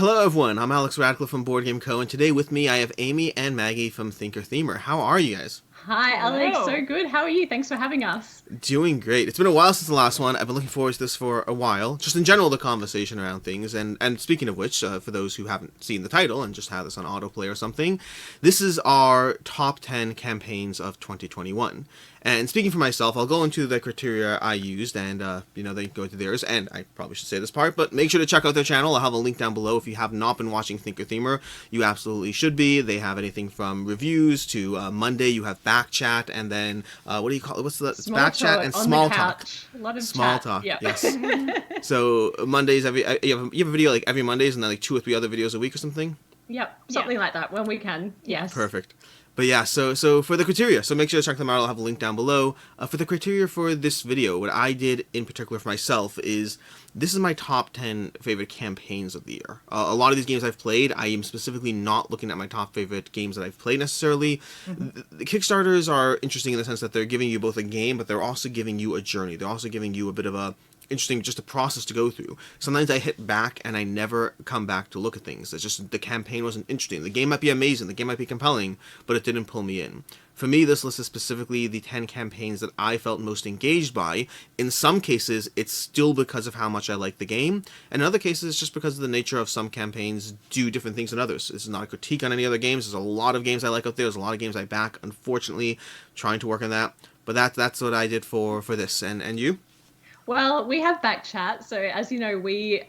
Hello everyone, I'm Alex Radcliffe from Board Game Co. and today with me I have Amy and Maggie from Thinker Themer. How are you guys? Hi, Alex. So good. How are you? Thanks for having us. Doing great. It's been a while since the last one. I've been looking forward to this for a while. Just in general, the conversation around things. And speaking of which, for those who haven't seen the title and just have this on autoplay or something, this is our top 10 campaigns of 2021. And speaking for myself, I'll go into the criteria I used, and they can go into theirs. And I probably should say this part, but make sure to check out their channel. I'll have a link down below. If you have not been watching Thinker Themer, you absolutely should be. They have anything from reviews to Monday. You have back chat, and then what do you call it? What's the back chat and small talk? A lot of small chat. talk. Yep. Yes. So Mondays you have a video like every Mondays, and then like 2 or 3 other videos a week or something. Yep, something like that when we can. Yes. Perfect. But yeah, so for the criteria, so make sure to check them out. I'll have a link down below. For the criteria for this video, what I did in particular for myself is, this is my top 10 favorite campaigns of the year. A lot of these games I've played, I am specifically not looking at my top favorite games that I've played necessarily. The Kickstarters are interesting in the sense that they're giving you both a game, but they're also giving you a journey. They're also giving you a bit of a interesting, just a process to go through. Sometimes I hit back and I never come back to look at things. It's just the campaign wasn't interesting. The game might be amazing, the game might be compelling, but it didn't pull me in. For me, this list is specifically the 10 campaigns that I felt most engaged by. In some cases, it's still because of how much I like the game, and in other cases, it's just because of the nature of some campaigns do different things than others. This is not a critique on any other games. There's a lot of games I like out there. There's a lot of games I back, unfortunately, trying to work on that. But that's what I did for this. And you? Well, we have back chat. So as you know, we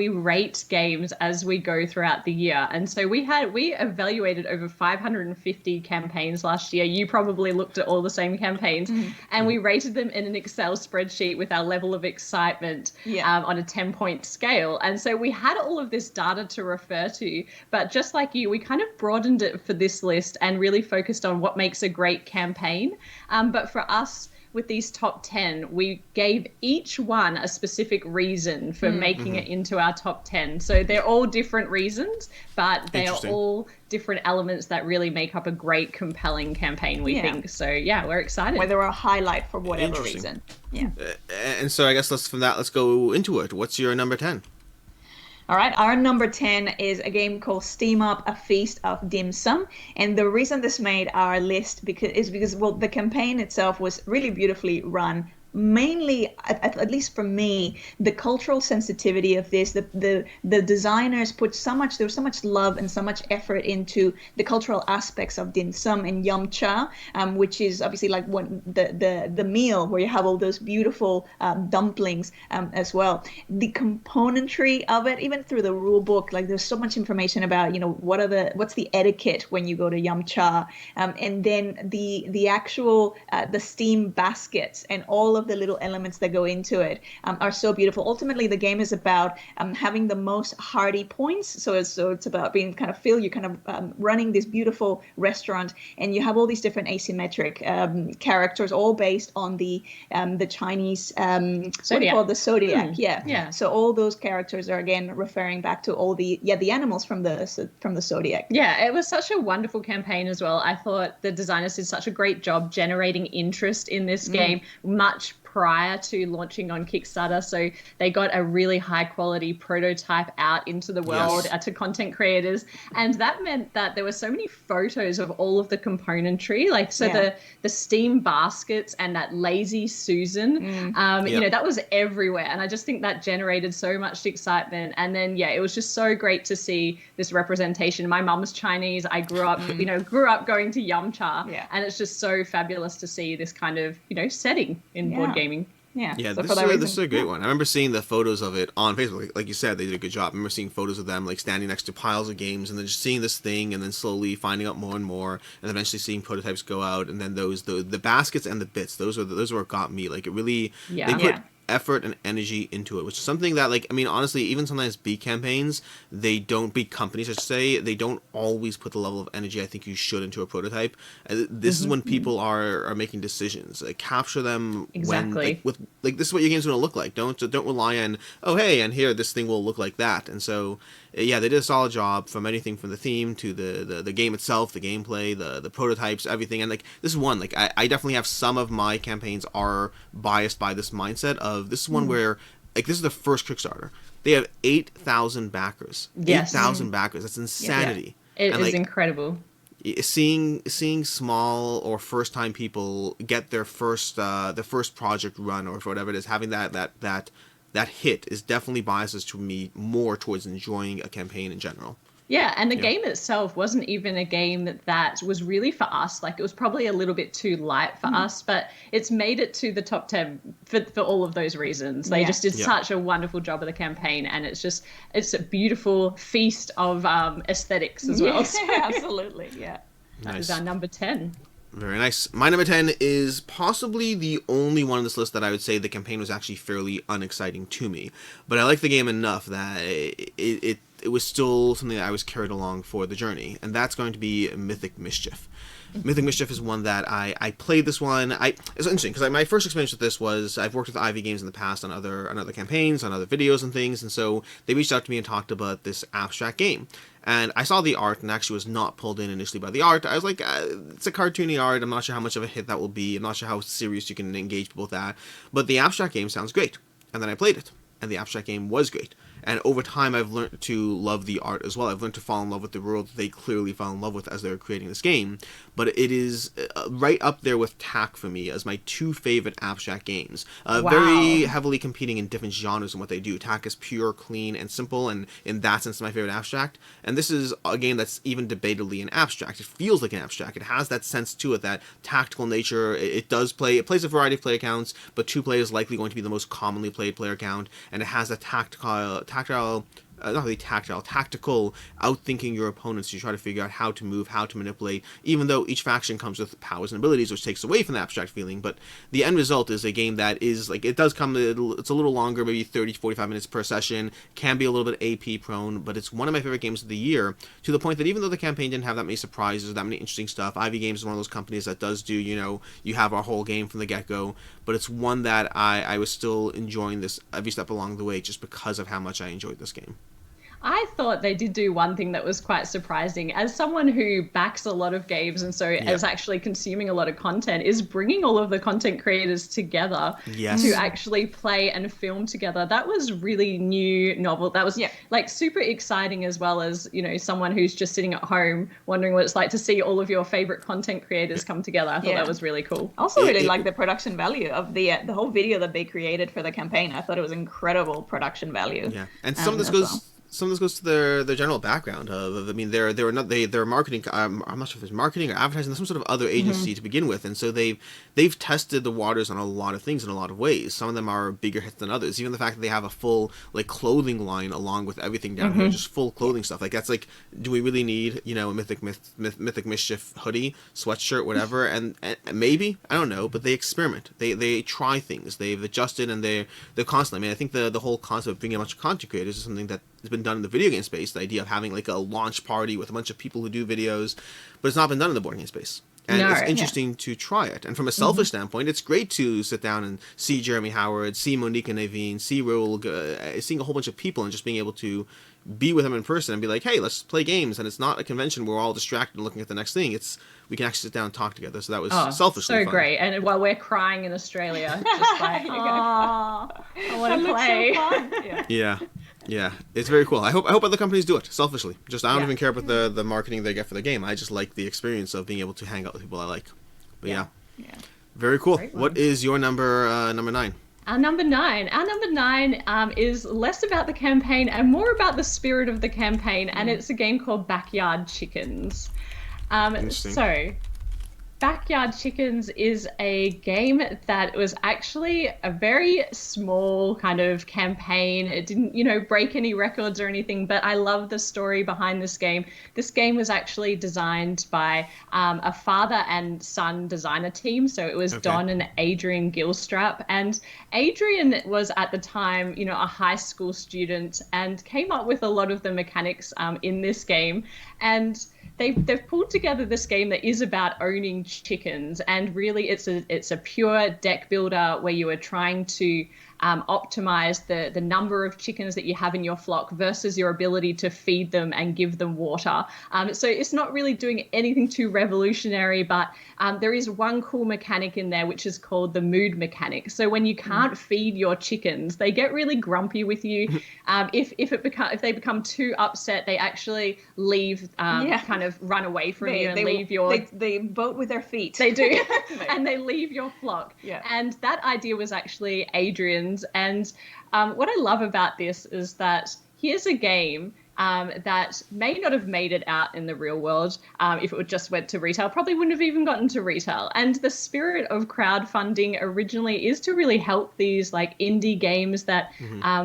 rate games as we go throughout the year. And so we evaluated over 550 campaigns last year. You probably looked at all the same campaigns. And we rated them in an Excel spreadsheet with our level of excitement on a 10-point scale. And so we had all of this data to refer to. But just like you, we kind of broadened it for this list and really focused on what makes a great campaign. But for us, with these top 10, we gave each one a specific reason for making it into our top 10. So they're all different reasons, but they are all different elements that really make up a great, compelling campaign, we think. So yeah, we're excited. Whether a highlight for whatever reason. Yeah. And so I guess let's go into it. What's your number 10? All right, our number 10 is a game called Steam Up, A Feast of Dim Sum. And the reason this made our list is because, well, the campaign itself was really beautifully run. Mainly, at least for me, the cultural sensitivity of this, the designers put there was so much love and so much effort into the cultural aspects of dim sum and yum cha, which is obviously like the meal where you have all those beautiful dumplings as well. The componentry of it, even through the rule book, like there's so much information about, what's the etiquette when you go to yum cha, and then the actual the steam baskets and all of the little elements that go into it are so beautiful. Ultimately, the game is about having the most hearty points. So it's about being kind of you're kind of running this beautiful restaurant, and you have all these different asymmetric characters, all based on the Chinese Zodiac. The zodiac. Yeah. So all those characters are again referring back to all the animals from the zodiac. Yeah, it was such a wonderful campaign as well. I thought the designers did such a great job generating interest in this game, much prior to launching on Kickstarter. So they got a really high quality prototype out into the world to content creators. And that meant that there were so many photos of all of the componentry, the steam baskets and that lazy Susan, that was everywhere. And I just think that generated so much excitement. And then, it was just so great to see this representation. My mum's Chinese. I grew up, going to Yum Cha. Yeah. And it's just so fabulous to see this kind of, setting in board gaming. Yeah, so this is a great one. I remember seeing the photos of it on Facebook. Like you said, they did a good job. I remember seeing photos of them like standing next to piles of games, and then just seeing this thing, and then slowly finding out more and more, and eventually seeing prototypes go out, and then the baskets and the bits. Those are what got me. Like it really, they put effort and energy into it, which is something that, honestly, even sometimes big campaigns, big companies, I should say, they don't always put the level of energy I think you should into a prototype. This is when people are making decisions. Capture them exactly when, this is what your game's going to look like. Don't rely on, oh, hey, and here, this thing will look like that. And so, they did a solid job from anything from the theme to the game itself, the gameplay, the prototypes, everything. And, this is one, I definitely have some of my campaigns are biased by this mindset of, this is one where, this is the first Kickstarter. They have 8,000 backers. Yes. 8,000 backers. That's insanity. It And, is like, incredible. seeing small or first time people get their first project run or whatever it is, having that hit is definitely biases to me more towards enjoying a campaign in general. Yeah, and the game itself wasn't even a game that was really for us. Like, it was probably a little bit too light for us, but it's made it to the top 10 for all of those reasons. They just did such a wonderful job of the campaign, and it's a beautiful feast of aesthetics as well. So Absolutely, yeah. That is our number 10. Very nice. My number 10 is possibly the only one on this list that I would say the campaign was actually fairly unexciting to me. But I like the game enough that it was still something that I was carried along for the journey. And that's going to be Mythic Mischief. Mythic Mischief is one that I played this one. It's interesting because my first experience with this was I've worked with Ivy Games in the past on other campaigns, on other videos and things, and so they reached out to me and talked about this abstract game. And I saw the art and actually was not pulled in initially by the art. I was like, it's a cartoony art. I'm not sure how much of a hit that will be. I'm not sure how serious you can engage people with that. But the abstract game sounds great. And then I played it, and the abstract game was great. And over time, I've learned to love the art as well. I've learned to fall in love with the world that they clearly fell in love with as they were creating this game. But it is right up there with Tak for me as my two favorite abstract games. Very heavily competing in different genres in what they do. Tak is pure, clean, and simple, and in that sense, my favorite abstract. And this is a game that's even debatably an abstract. It feels like an abstract. It has that sense to it, that tactical nature. It plays a variety of player counts, but 2 players is likely going to be the most commonly played player count, and it has a tactical, outthinking your opponents to try to figure out how to move, how to manipulate, even though each faction comes with powers and abilities, which takes away from the abstract feeling. But the end result is a game that is, like, it's a little longer, maybe 30-45 minutes per session, can be a little bit AP prone, but it's one of my favorite games of the year, to the point that even though the campaign didn't have that many surprises or that many interesting stuff, Ivy Games is one of those companies that does do, you have our whole game from the get-go, but it's one that I was still enjoying this every step along the way just because of how much I enjoyed this game. I thought they did do one thing that was quite surprising. As someone who backs a lot of games and so is actually consuming a lot of content, is bringing all of the content creators together to actually play and film together. That was really new, novel. That was like super exciting, as well as, someone who's just sitting at home wondering what it's like to see all of your favorite content creators come together. I thought that was really cool. Also really like the production value of the whole video that they created for the campaign. I thought it was incredible production value. Yeah, and some of this goes... Some of this goes to their general background. They're marketing. I'm not sure if it's marketing or advertising. There's some sort of other agency to begin with, and so they've tested the waters on a lot of things in a lot of ways. Some of them are bigger hits than others. Even the fact that they have a full clothing line along with everything down here, just full clothing stuff. Like, that's like, do we really need a Mythic Mischief hoodie, sweatshirt, whatever? And maybe, I don't know, but they experiment. They try things. They've adjusted, and they're constantly. I mean, I think the whole concept of bringing a bunch of content creators is something that has been done in the video game space, the idea of having like a launch party with a bunch of people who do videos, but it's not been done in the board game space. And it's interesting to try it. And from a selfish standpoint, it's great to sit down and see Jeremy Howard, see Monique and Naveen, see Raul, seeing a whole bunch of people and just being able to be with them in person and be like, hey, let's play games. And it's not a convention where we're all distracted and looking at the next thing. We can actually sit down and talk together. So that was selfishly so fun. Great. And while we're crying in Australia, just like, I want to play. So Yeah, it's very cool. I hope other companies do it selfishly. Just I don't even care about the marketing they get for the game. I just like the experience of being able to hang out with people I like. But yeah. Very cool. What is your number 9? Our number nine is less about the campaign and more about the spirit of the campaign, and it's a game called Backyard Chickens. So Backyard Chickens is a game that was actually a very small kind of campaign. It didn't, break any records or anything, but I love the story behind this game. This game was actually designed by a father and son designer team. So it was Don and Adrian Gilstrap. And Adrian was at the time, a high school student and came up with a lot of the mechanics in this game. And they've pulled together this game that is about owning chickens, and really it's a pure deck builder where you are trying to optimize the number of chickens that you have in your flock versus your ability to feed them and give them water. So it's not really doing anything too revolutionary, but there is one cool mechanic in there, which is called the mood mechanic. So when you can't feed your chickens, they get really grumpy with you. If they become too upset, they actually leave, kind of run away from you and leave your... They vote with their feet. They do. And they leave your flock. Yeah. And that idea was actually Adrian's. And what I love about this is that here's a game that may not have made it out in the real world if it just went to retail, probably wouldn't have even gotten to retail. And the spirit of crowdfunding originally is to really help these like indie games that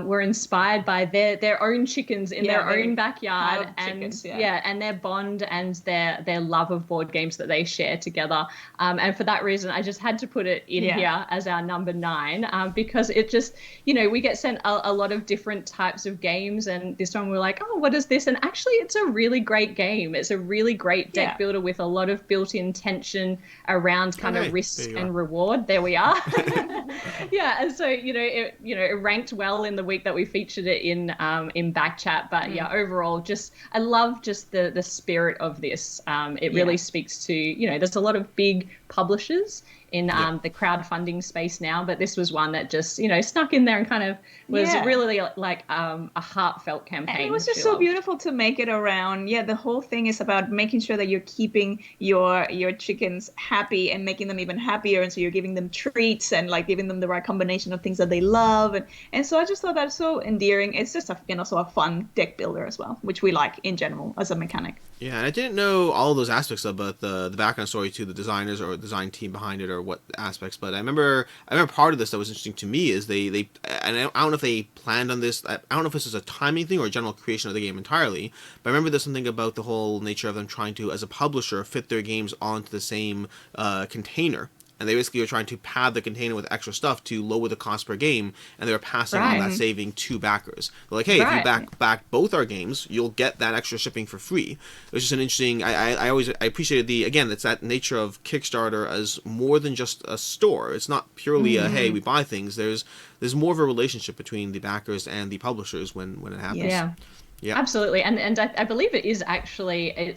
were inspired by their own chickens in their own backyard, and chickens, and their bond and their love of board games that they share together. And for that reason, I just had to put it in here as our number 9 because it just, we get sent a lot of different types of games, and this one we're like, oh, what is this? And actually it's a really great game. It's a really great deck builder with a lot of built-in tension around kind of risk and reward. There we are. And so it ranked well in the week that we featured it in Backchat, but overall I love just the spirit of this. It really speaks to, there's a lot of big publishers in the crowdfunding space now, but this was one that just snuck in there and kind of was really like a heartfelt campaign. And it was just so beautiful to make it around. The whole thing is about making sure that you're keeping your chickens happy and making them even happier, and so you're giving them treats and like giving them the right combination of things that they love, and so I just thought that's so endearing. It's just also a fun deck builder as well, which we like in general as a mechanic. Yeah, and I didn't know all those aspects about the background story to the designers or design team behind it or what aspects, but I remember part of this that was interesting to me is they and I don't know if they planned on this. I don't know if this is a timing thing or a general creation of the game entirely, but I remember there's something about the whole nature of them trying to, as a publisher, fit their games onto the same container. And they basically were trying to pad the container with extra stuff to lower the cost per game, and they were passing on that saving to backers. They're like, hey, if you back both our games, you'll get that extra shipping for free. It was just an interesting... I appreciated it's that nature of Kickstarter as more than just a store. It's not purely a, hey, we buy things. There's more of a relationship between the backers and the publishers when it happens. Yeah. Yeah, absolutely. And I believe it's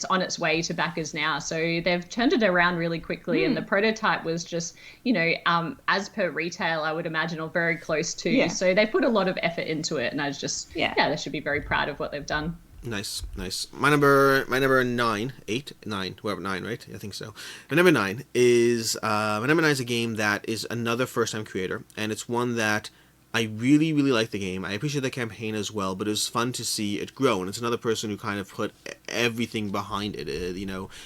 on its way to backers now. So they've turned it around really quickly. And the prototype was just, as per retail, I would imagine, or very close to. Yeah. So they put a lot of effort into it. And I was just, they should be very proud of what they've done. Nice. My number 9, whoever 9, right? I think so. My number 9 is a game that is another first-time creator. And it's one that I really, really like the game. I appreciate the campaign as well, but it was fun to see it grow. And it's another person who kind of put everything behind it.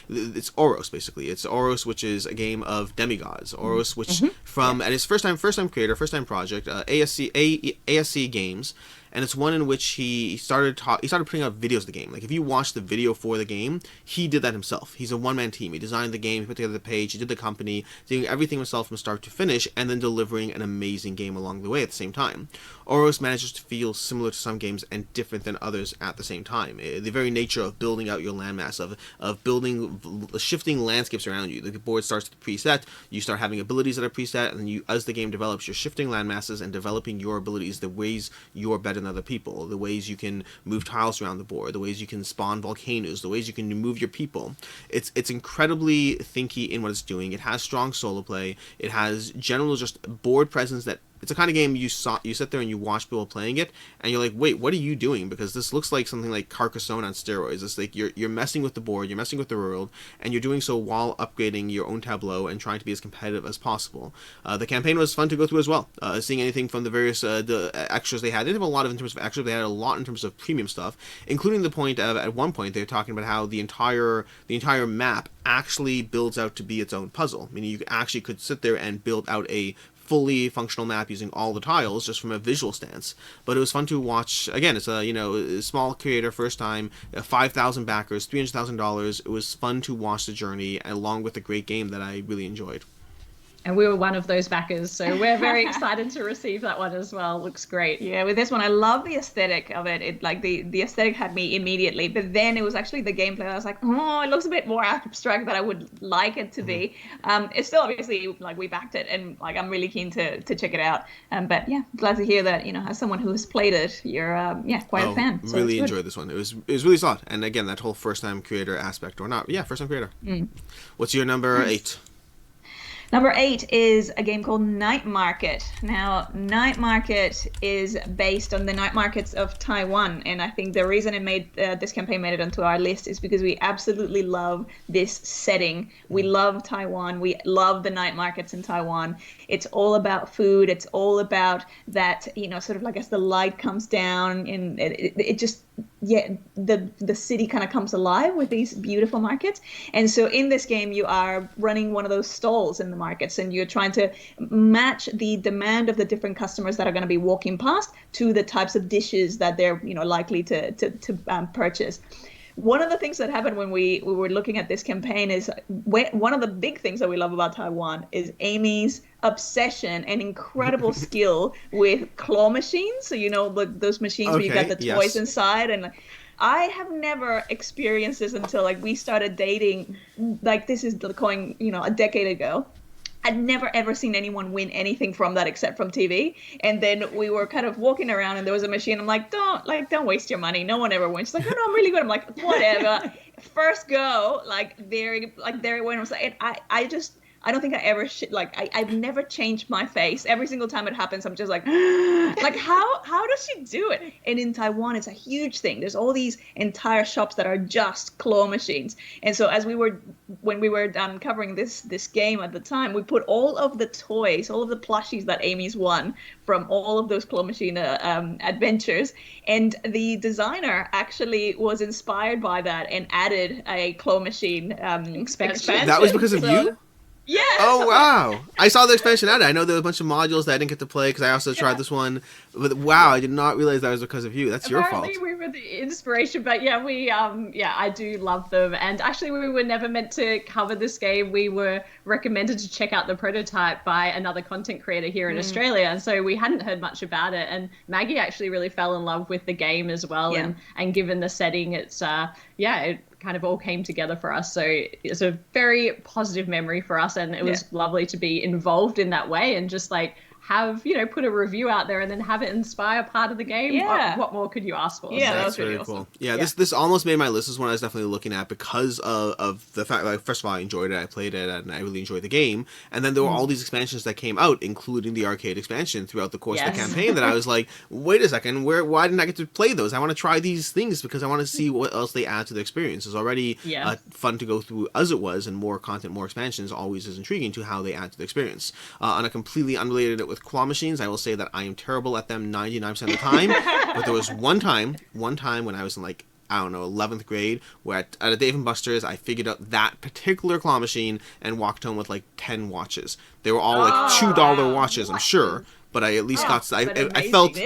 It's Oros, basically. It's Oros, which is a game of demigods. Oros, which and his first time creator, first time project, ASC Games. And it's one in which he started putting out videos of the game. Like, if you watch the video for the game, he did that himself. He's a one-man team. He designed the game, he put together the page, he did the company, doing everything himself from start to finish, and then delivering an amazing game along the way at the same time. Oros manages to feel similar to some games and different than others at the same time. The very nature of building out your landmass, of building, shifting landscapes around you. The board starts with preset, you start having abilities that are preset, and then as the game develops, you're shifting landmasses and developing your abilities, the ways you're better than other people, the ways you can move tiles around the board, the ways you can spawn volcanoes, the ways you can move your people. It's incredibly thinky in what it's doing. It has strong solo play. It has general just board presence that it's a kind of game you sit there and you watch people playing it, and you're like, wait, what are you doing? Because this looks like something like Carcassonne on steroids. It's like you're messing with the board, you're messing with the world, and you're doing so while upgrading your own tableau and trying to be as competitive as possible. The campaign was fun to go through as well. Seeing anything from the various the extras they had. They didn't have a lot in terms of extras, but they had a lot in terms of premium stuff, including the point of, at one point, they were talking about how the entire map actually builds out to be its own puzzle. Meaning you actually could sit there and build out a fully functional map using all the tiles just from a visual stance. But it was fun to watch. Again, it's a small creator, first time, 5,000 backers, $300,000. It was fun to watch the journey along with a great game that I really enjoyed. And we were one of those backers, so we're very excited to receive that one as well. Looks great. Yeah, with this one, I love the aesthetic of it. It like the aesthetic had me immediately, but then it was actually the gameplay. I was like, oh, it looks a bit more abstract than I would like it to be. It's still obviously like we backed it, and like I'm really keen to check it out. But yeah, glad to hear that as someone who has played it, you're quite a fan. So really enjoyed this one. It was really solid, and again, that whole first time creator aspect or not, first time creator. What's your number 8? Number 8 is a game called Night Market. Now, Night Market is based on the night markets of Taiwan, and I think the reason it made this campaign made it onto our list is because we absolutely love this setting. We love Taiwan. We love the night markets in Taiwan. It's all about food. It's all about that, sort of like as the light comes down, and it just the city kind of comes alive with these beautiful markets. And so in this game, you are running one of those stalls in the markets, and you're trying to match the demand of the different customers that are going to be walking past to the types of dishes that they're likely to purchase. One of the things that happened when we were looking at this campaign is one of the big things that we love about Taiwan is Amy's obsession and incredible skill with claw machines. So those machines where you got the toys inside, and I have never experienced this until like we started dating. Like this is going a decade ago. I'd never ever seen anyone win anything from that except from TV. And then we were kind of walking around, and there was a machine. I'm like, don't waste your money. No one ever wins. She's like, no, I'm really good. I'm like, whatever. First go, there it went. I was like, I don't think I ever I've never changed my face. Every single time it happens, I'm just like, like how does she do it? And in Taiwan, it's a huge thing. There's all these entire shops that are just claw machines. And so when we were covering this game at the time, we put all of the toys, all of the plushies that Amy's won from all of those claw machine adventures. And the designer actually was inspired by that and added a claw machine expansion. That was because of you? Yeah. Oh, wow. I saw the expansion added. I know there were a bunch of modules that I didn't get to play because I also tried this one. But wow, I did not realize that was because of you. That's your fault. Apparently we were the inspiration, but I do love them. And actually we were never meant to cover this game. We were recommended to check out the prototype by another content creator here in Australia. And so we hadn't heard much about it. And Maggie actually really fell in love with the game as well. Yeah. And given the setting, it's, it kind of all came together for us. So it's a very positive memory for us, and it was lovely to be involved in that way and just have put a review out there and then have it inspire part of the game. Yeah. What more could you ask for? Yeah, So that was very really cool. awesome. Yeah, this almost made my list. This one I was definitely looking at because of the fact, first of all, I enjoyed it, I played it, and I really enjoyed the game. And then there were all these expansions that came out, including the arcade expansion throughout the course of the campaign that I was like, wait a second, why didn't I get to play those? I want to try these things because I want to see what else they add to the experience. It's already fun to go through as it was, and more content, more expansions always is intriguing to how they add to the experience. On a completely unrelated note with claw machines, I will say that I am terrible at them 99% of the time, but there was one time when I was in 11th grade, where at a Dave & Buster's, I figured out that particular claw machine and walked home with 10 watches. They were all $2 watches, I'm sure, but I at least got, I felt,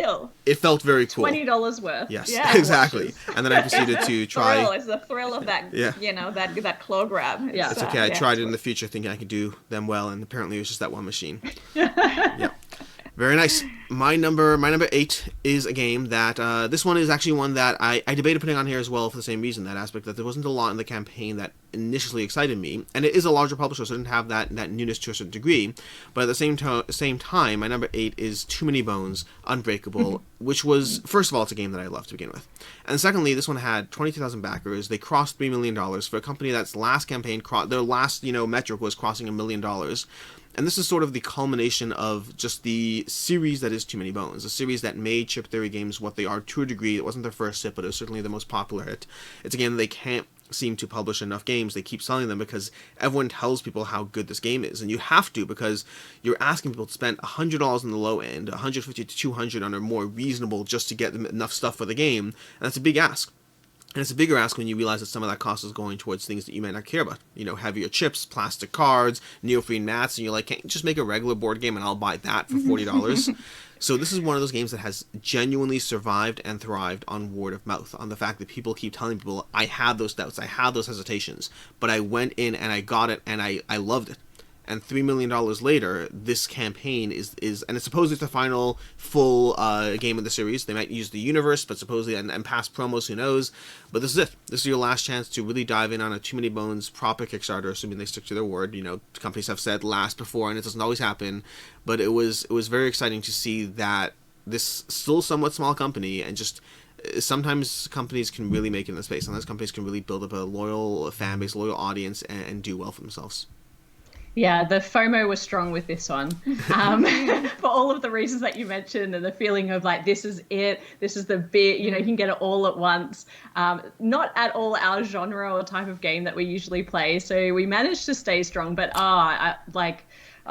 it felt very cool. $20 worth. Yes, exactly. And then I proceeded to try. It's the thrill of that, that claw grab. It's okay. I tried it in the future thinking I could do them well, and apparently it was just that one machine. Yeah. Very nice. My number 8 is a game that, this one is actually one that I debated putting on here as well for the same reason, that aspect that there wasn't a lot in the campaign that initially excited me, and it is a larger publisher, so it didn't have that newness to a certain degree, but at the same time, my number 8 is Too Many Bones, Unbreakable, which was, first of all, it's a game that I love to begin with, and secondly, this one had 22,000 backers. They crossed $3 million for a company that's last campaign, their last, metric was crossing $1 million. And this is sort of the culmination of just the series that is Too Many Bones, a series that made Chip Theory games what they are to a degree. It wasn't their first hit, but it was certainly the most popular hit. It's a game they can't seem to publish enough games. They keep selling them because everyone tells people how good this game is. And you have to, because you're asking people to spend $100 on the low end, $150 to $200 on a more reasonable, just to get them enough stuff for the game. And that's a big ask. And it's a bigger ask when you realize that some of that cost is going towards things that you might not care about. Heavier chips, plastic cards, neoprene mats, and you're like, can't you just make a regular board game and I'll buy that for $40? So this is one of those games that has genuinely survived and thrived on word of mouth, on the fact that people keep telling people, I had those doubts, I had those hesitations, but I went in and I got it and I loved it. And $3 million later, this campaign is and it's supposedly the final full game of the series. They might use the universe, but supposedly, and past promos, who knows. But this is it. This is your last chance to really dive in on a Too Many Bones proper Kickstarter, assuming they stick to their word. You know, companies have said last before, and it doesn't always happen. But it was very exciting to see that this still somewhat small company, and just sometimes companies can really make it in the space. Sometimes companies can really build up a loyal fan base, loyal audience, and do well for themselves. Yeah, the FOMO was strong with this one, for all of the reasons that you mentioned, and the feeling of like, this is it, this is the bit, you know, you can get it all at once. Not at all our genre or type of game that we usually play, so we managed to stay strong, but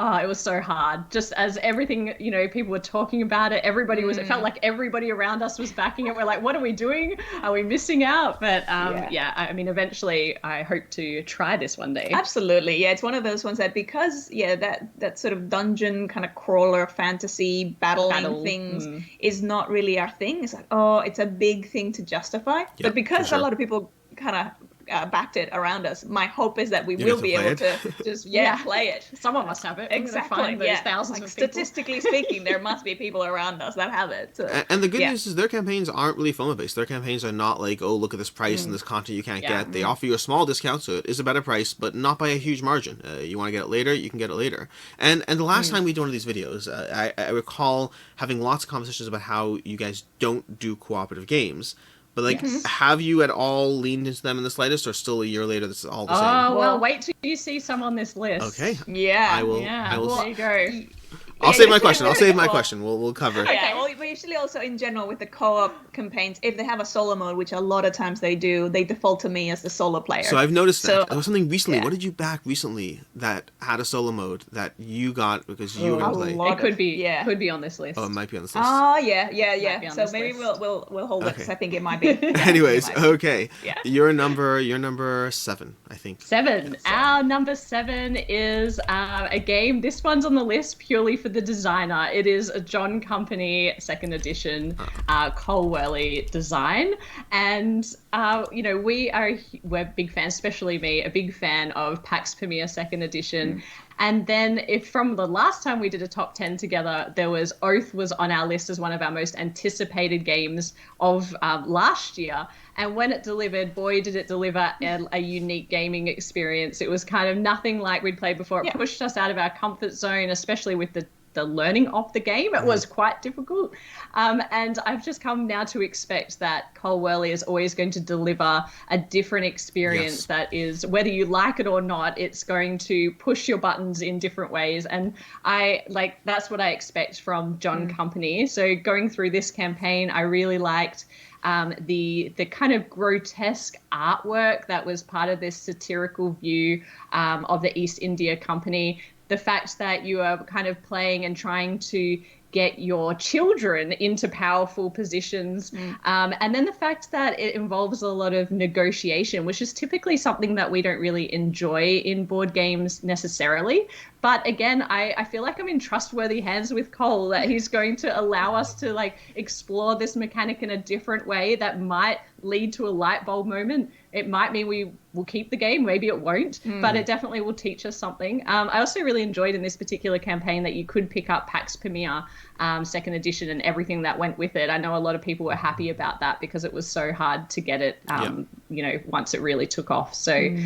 it was so hard. Just as everything, you know, people were talking about it, everybody was, it felt like everybody around us was backing it. We're like, what are we doing? Are we missing out? But I mean, eventually I hope to try this one day. Absolutely. Yeah, it's one of those ones that, because, that sort of dungeon kind of crawler fantasy battling things is not really our thing. It's like, it's a big thing to justify. Yep, but because a lot of people kind of backed it around us, my hope is that we will be able to just play it. Someone must have it. Exactly. Find those thousands of people. Statistically speaking, there must be people around us that have it. So, and the good news is their campaigns aren't really FOMO based. Their campaigns are not like, oh, look at this price and this content you can't get. They offer you a small discount, so it is a better price, but not by a huge margin. You want to get it later, you can get it later. And the last time we did one of these videos, I recall having lots of conversations about how you guys don't do cooperative games. But, like, have you at all leaned into them in the slightest, or still a year later, this is all the same? Oh, well, wait till you see some on this list. Okay. Yeah. I will. There you go. I'll save my question. We'll cover it. Okay, well, usually also in general with the co-op campaigns, if they have a solo mode, which a lot of times they do, they default to me as the solo player. So I've noticed that. There was something recently. What did you back recently that had a solo mode that you got because you were going to play? It could be on this list. Oh, it might be on this list. Oh, yeah. So maybe we'll hold it, because I think it might be. Anyways, okay. Yeah. You're number 7, I think. 7. Our number 7 is a game. This one's on the list purely for the designer. It is a John Company 2nd edition Cole Worley design, and we're big fans, especially me, a big fan of PAX Premier 2nd edition. And then if from the last time we did a top 10 together, there was Oath was on our list as one of our most anticipated games of last year. And when it delivered, boy, did it deliver a unique gaming experience. It was kind of nothing like we'd played before. It pushed us out of our comfort zone, especially with the learning of the game. It was quite difficult. And I've just come now to expect that Cole Worley is always going to deliver a different experience that is, whether you like it or not, it's going to push your buttons in different ways. And that's what I expect from John Company. So going through this campaign, I really liked the kind of grotesque artwork that was part of this satirical view of the East India Company. The fact that you are kind of playing and trying to get your children into powerful positions. And then the fact that it involves a lot of negotiation, which is typically something that we don't really enjoy in board games necessarily. But again, I feel like I'm in trustworthy hands with Cole, that he's going to allow us to explore this mechanic in a different way that might lead to a light bulb moment. It might mean we will keep the game, maybe it won't, but it definitely will teach us something. I also really enjoyed in this particular campaign that you could pick up PAX Premier 2nd edition and everything that went with it. I know a lot of people were happy about that because it was so hard to get it, once it really took off. So,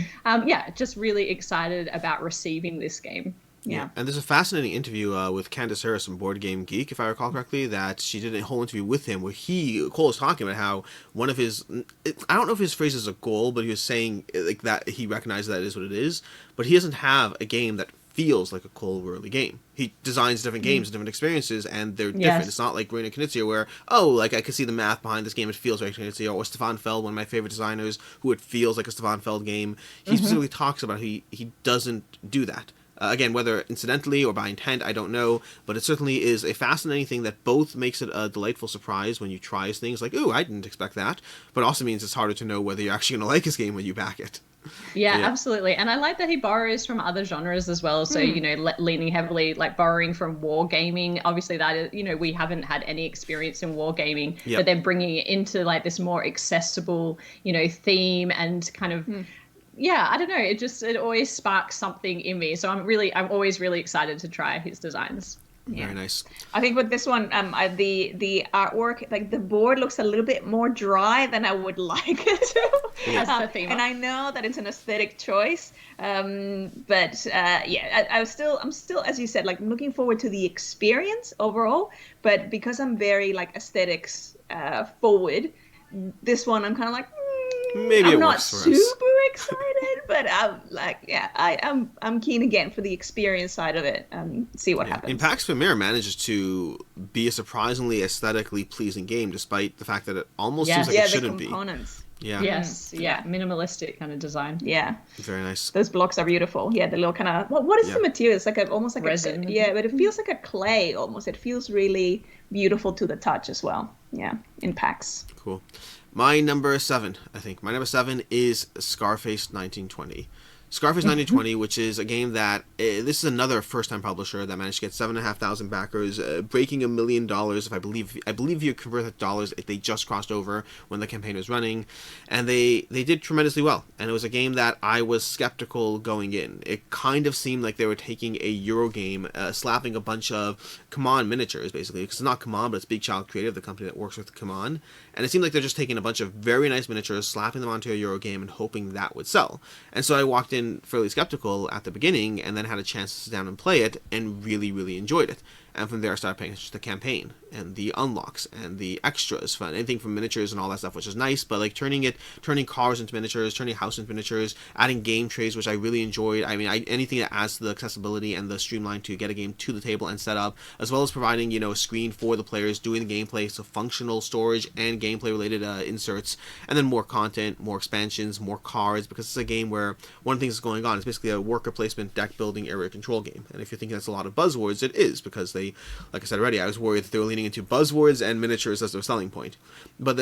just really excited about receiving this game. Yeah. And there's a fascinating interview with Candace Harris from Board Game Geek, if I recall correctly, that she did a whole interview with him where Cole was talking about how one of his, I don't know if his phrase is a goal, but he was saying that he recognizes that it is what it is, but he doesn't have a game that feels like a Cole Worley game. He designs different games, different experiences, and they're different. It's not like Reina Knizia where, I can see the math behind this game, it feels like Knizia, or Stefan Feld, one of my favorite designers, who it feels like a Stefan Feld game. He specifically talks about he doesn't do that. Again, whether incidentally or by intent, I don't know, but it certainly is a fascinating thing that both makes it a delightful surprise when you try things like, ooh, I didn't expect that, but also means it's harder to know whether you're actually going to like his game when you back it. Yeah, absolutely. And I like that he borrows from other genres as well. So, leaning heavily, borrowing from wargaming. Obviously, that is, we haven't had any experience in wargaming, but they're bringing it into, this more accessible, theme and kind of yeah, I don't know. It always sparks something in me. So I'm always really excited to try his designs. Very nice. I think with this one, the artwork, like the board looks a little bit more dry than I would like it to. As the theme. And I know that it's an aesthetic choice, but yeah, I'm still, as you said, like looking forward to the experience overall. But because I'm very like aesthetics forward, this one I'm kind of like. Maybe I'm it not works for us. super excited, but I'm like, yeah, I'm keen again for the experience side of it. See what happens. In Pax Pamir manages to be a surprisingly aesthetically pleasing game, despite the fact that it almost seems like it shouldn't the components. be. Yeah. Yes. Yeah. Minimalistic kind of design. Yeah. Very nice. Those blocks are beautiful. Yeah, the little kind of what is the material? It's like almost like resin. Yeah, but it feels like a clay almost. It feels really beautiful to the touch as well. Yeah, in packs. Cool. My number 7, I think. My number 7 is Scarface 1920. Scarface 1920, which is a game that, this is another first-time publisher that managed to get 7,500 backers, breaking $1 million, if I believe you convert that to dollars, they just crossed over when the campaign was running, and they did tremendously well, and it was a game that I was skeptical going in. It kind of seemed like they were taking a Euro game, slapping a bunch of Command miniatures, basically, because it's not Command, but it's Big Child Creative, the company that works with Command, and it seemed like they're just taking a bunch of very nice miniatures, slapping them onto a Euro game, and hoping that would sell. And so I walked in fairly skeptical at the beginning, and then had a chance to sit down and play it, and really, really enjoyed it. And from there I started paying attention to the campaign, and the unlocks, and the extras, fun, anything from miniatures and all that stuff, which is nice, but like turning cars into miniatures, turning house into miniatures, adding game trays, which I really enjoyed. I mean, anything that adds to the accessibility and the streamline to get a game to the table and set up, as well as providing, you know, a screen for the players doing the gameplay, so functional storage and gameplay related inserts, and then more content, more expansions, more cards, because it's a game where one of the things that's going on is basically a worker placement, deck building, area control game. And if you're thinking that's a lot of buzzwords, it is, because they, like I said already, I was worried that they were leaning into buzzwords and miniatures as their selling point. But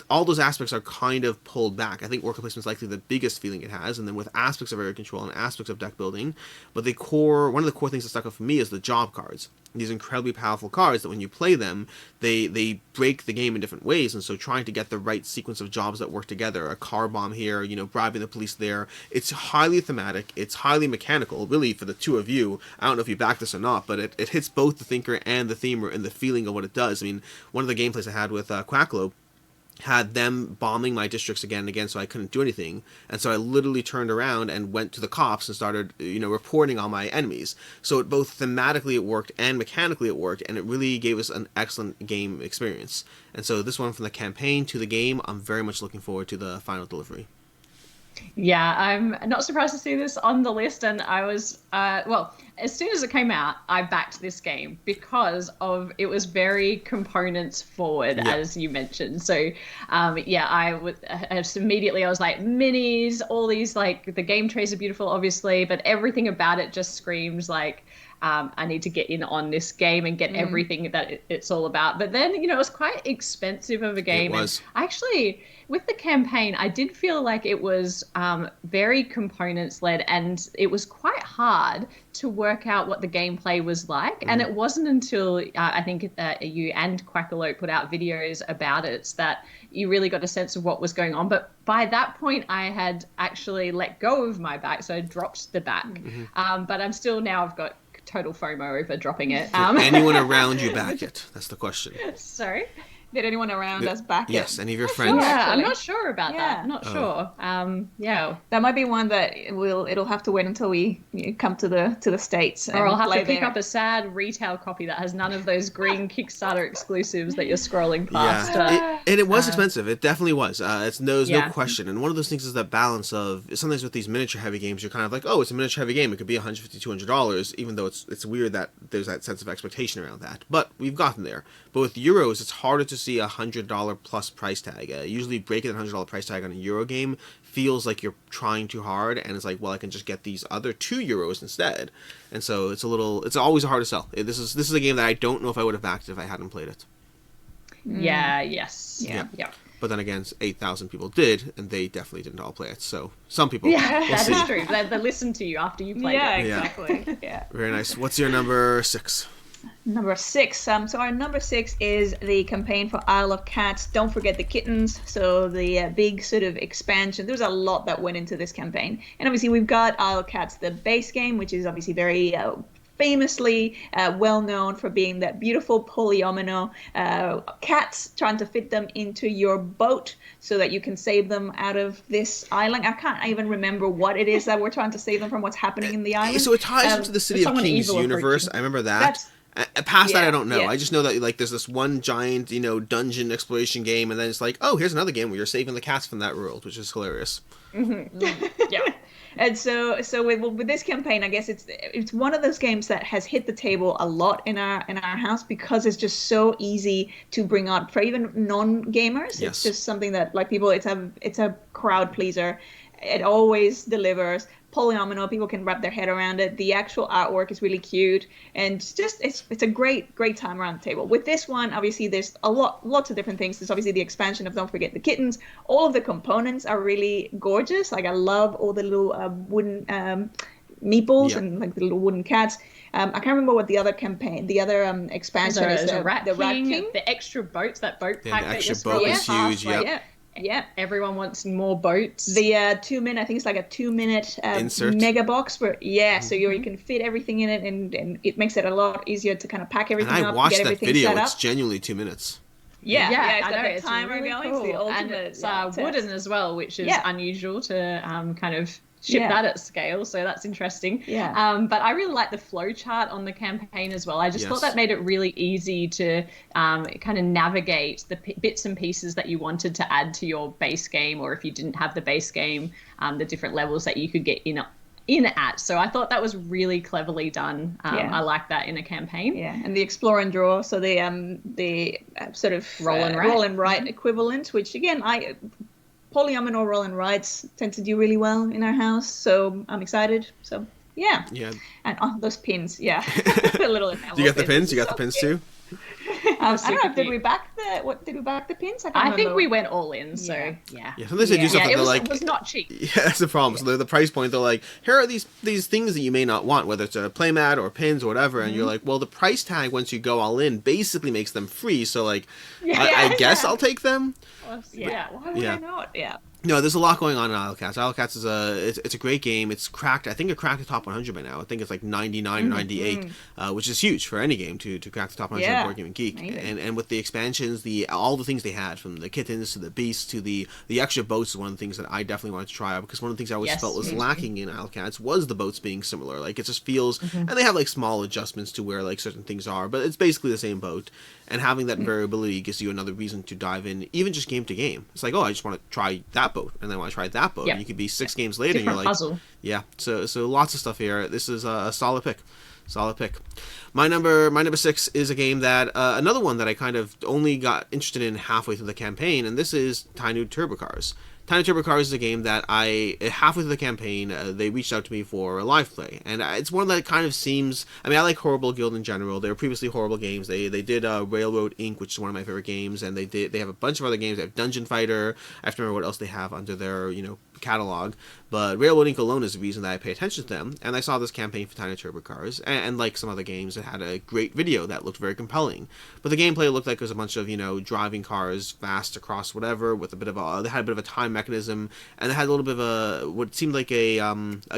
all those aspects are kind of pulled back. I think worker placement is likely the biggest feeling it has, and then with aspects of area control and aspects of deck building. But one of the core things that stuck out for me is the job cards. These incredibly powerful cards that when you play them, they break the game in different ways, and so trying to get the right sequence of jobs that work together, a car bomb here, you know, bribing the police there, it's highly thematic, it's highly mechanical, really, for the two of you. I don't know if you back this or not, but it hits both the thinker and the themer and the feeling of what it does. I mean, one of the gameplays I had with Quacklope had them bombing my districts again and again, so I couldn't do anything. And so I literally turned around and went to the cops and started, you know, reporting on my enemies. So it both thematically it worked and mechanically it worked, and it really gave us an excellent game experience. And so this one, from the campaign to the game, I'm very much looking forward to the final delivery. Yeah, I'm not surprised to see this on the list, and I was, well, as soon as it came out, I backed this game because it was very components forward, as you mentioned. So, yeah, I was like, minis, all these, like, the game trays are beautiful, obviously, but everything about it just screams like, I need to get in on this game and get everything that it's all about. But then, you know, it was quite expensive of a game. It was. And actually, with the campaign, I did feel like it was very components-led, and it was quite hard to work out what the gameplay was like. And it wasn't until I think you and Quackalope put out videos about it that you really got a sense of what was going on. But by that point, I had actually let go of my back, so I dropped the back. But I'm still now, I've got total FOMO over dropping it. Did anyone around you back it? That's the question. Sorry? Did anyone around us back it? Yes, any of your friends? Yeah, I'm not sure about that. Not sure. Yeah. That might be one that it'll have to wait until we come to the States. Or I'll have to pick up a sad retail copy that has none of those green Kickstarter exclusives that you're scrolling past. Yeah. And it was expensive. It definitely was. There's no question. And one of those things is that balance of, sometimes with these miniature heavy games, you're kind of like, oh, it's a miniature heavy game. It could be $150, $200, even though it's weird that there's that sense of expectation around that. But we've gotten there. But with Euros, it's harder to see $100 plus price tag. Usually breaking that $100 price tag on a Euro game feels like you're trying too hard, and it's like, well, I can just get these other €2 instead. And so it's always hard to sell. This is a game that I don't know if I would have backed if I hadn't played it. Yeah, yes. Yeah. But then again, 8,000 people did, and they definitely didn't all play it. So some people. Yeah, that is true. They listen to you after you played it. Yeah, exactly. Yeah. Very nice. What's your number 6? Number 6. So our number 6 is the campaign for Isle of Cats. Don't forget the kittens. So the big sort of expansion. There's a lot that went into this campaign. And obviously we've got Isle of Cats, the base game, which is obviously very famously well known for being that beautiful polyomino cats, trying to fit them into your boat so that you can save them out of this island. I can't even remember what it is that we're trying to save them from, what's happening in the island. So it ties into the City of Kings universe. I remember that. Past that, I don't know. I just know that like there's this one giant, dungeon exploration game, and then it's like, oh, here's another game where you're saving the cats from that world, which is hilarious. Yeah. And so with this campaign, I guess it's one of those games that has hit the table a lot in our house because it's just so easy to bring out for even non-gamers. Yes. It's just something that like people, it's a crowd pleaser. It always delivers. Polyomino, people can wrap their head around it. The actual artwork is really cute, and just it's a great time around the table. With this one, obviously there's lots of different things. There's obviously the expansion of Don't Forget the Kittens. All of the components are really gorgeous. Like I love all the little wooden meeples and like the little wooden cats. I can't remember what the other expansion is. The Rat King, the extra boats, that boat pack. The extra boat is huge. Yeah, everyone wants more boats. The 2 minute, I think it's like a 2 minute mega box where so you can fit everything in it, and it makes it a lot easier to kind of pack everything up. And I watched that video. It's genuinely 2 minutes. Yeah, it's I got know, the timer really going. cool. It's the ultimate. And it's wooden as well, which is unusual to kind of ship that at scale, so that's interesting. But I really like the flow chart on the campaign as well. I just thought that made it really easy to kind of navigate the bits and pieces that you wanted to add to your base game, or if you didn't have the base game, the different levels that you could get in at. So I thought that was really cleverly done. I like that in a campaign. And the explore and draw, so the sort of roll and write equivalent, which again polyomino roll and writes tend to do really well in our house, so I'm excited. So yeah. And those pins, a little. You got the pins? You got the pins too? I don't know. Did we back the pins? I think we went all in. So sometimes they do something it was not cheap. Yeah, that's the problem. So the price point, they're like, here are these things that you may not want, whether it's a playmat or pins or whatever, and you're like, well, the price tag once you go all in basically makes them free. So like, I guess I'll take them. Why would I not? No, there's a lot going on in Isle of Cats. Isle of Cats is it's a great game. It's cracked. I think it cracked the top 100 by now. I think it's like 99 or 98, which is huge for any game to crack the top 100 on Board Game Geek. And with the expansions, all the things they had, from the kittens to the beasts to the extra boats, is one of the things that I definitely wanted to try out, because one of the things I always felt was lacking in Isle of Cats was the boats being similar. Like it just feels, and they have like small adjustments to where like certain things are, but it's basically the same boat. And having that variability gives you another reason to dive in, even just game to game. It's like, oh, I just want to try that boat, and then I want to try that boat. And you could be 6 games later, different and you're like, puzzle. So lots of stuff here. This is a solid pick. My number 6 is a game that another one that I kind of only got interested in halfway through the campaign, and this is Tiny Turbo Cars. Tiny Turbo Cars is a game that halfway through the campaign, they reached out to me for a live play. And it's one that kind of seems, I mean, I like Horrible Guild in general. They were previously horrible games. They did Railroad Inc., which is one of my favorite games. And they have a bunch of other games. They have Dungeon Fighter. I have to remember what else they have under their, catalog. But Railroad Inc. alone is the reason that I pay attention to them. And I saw this campaign for Tiny Turbo Cars. And like some other games, it had a great video that looked very compelling. But the gameplay looked like it was a bunch of, driving cars fast across whatever, with they had a bit of a time mechanism, and it had a little bit of what seemed like a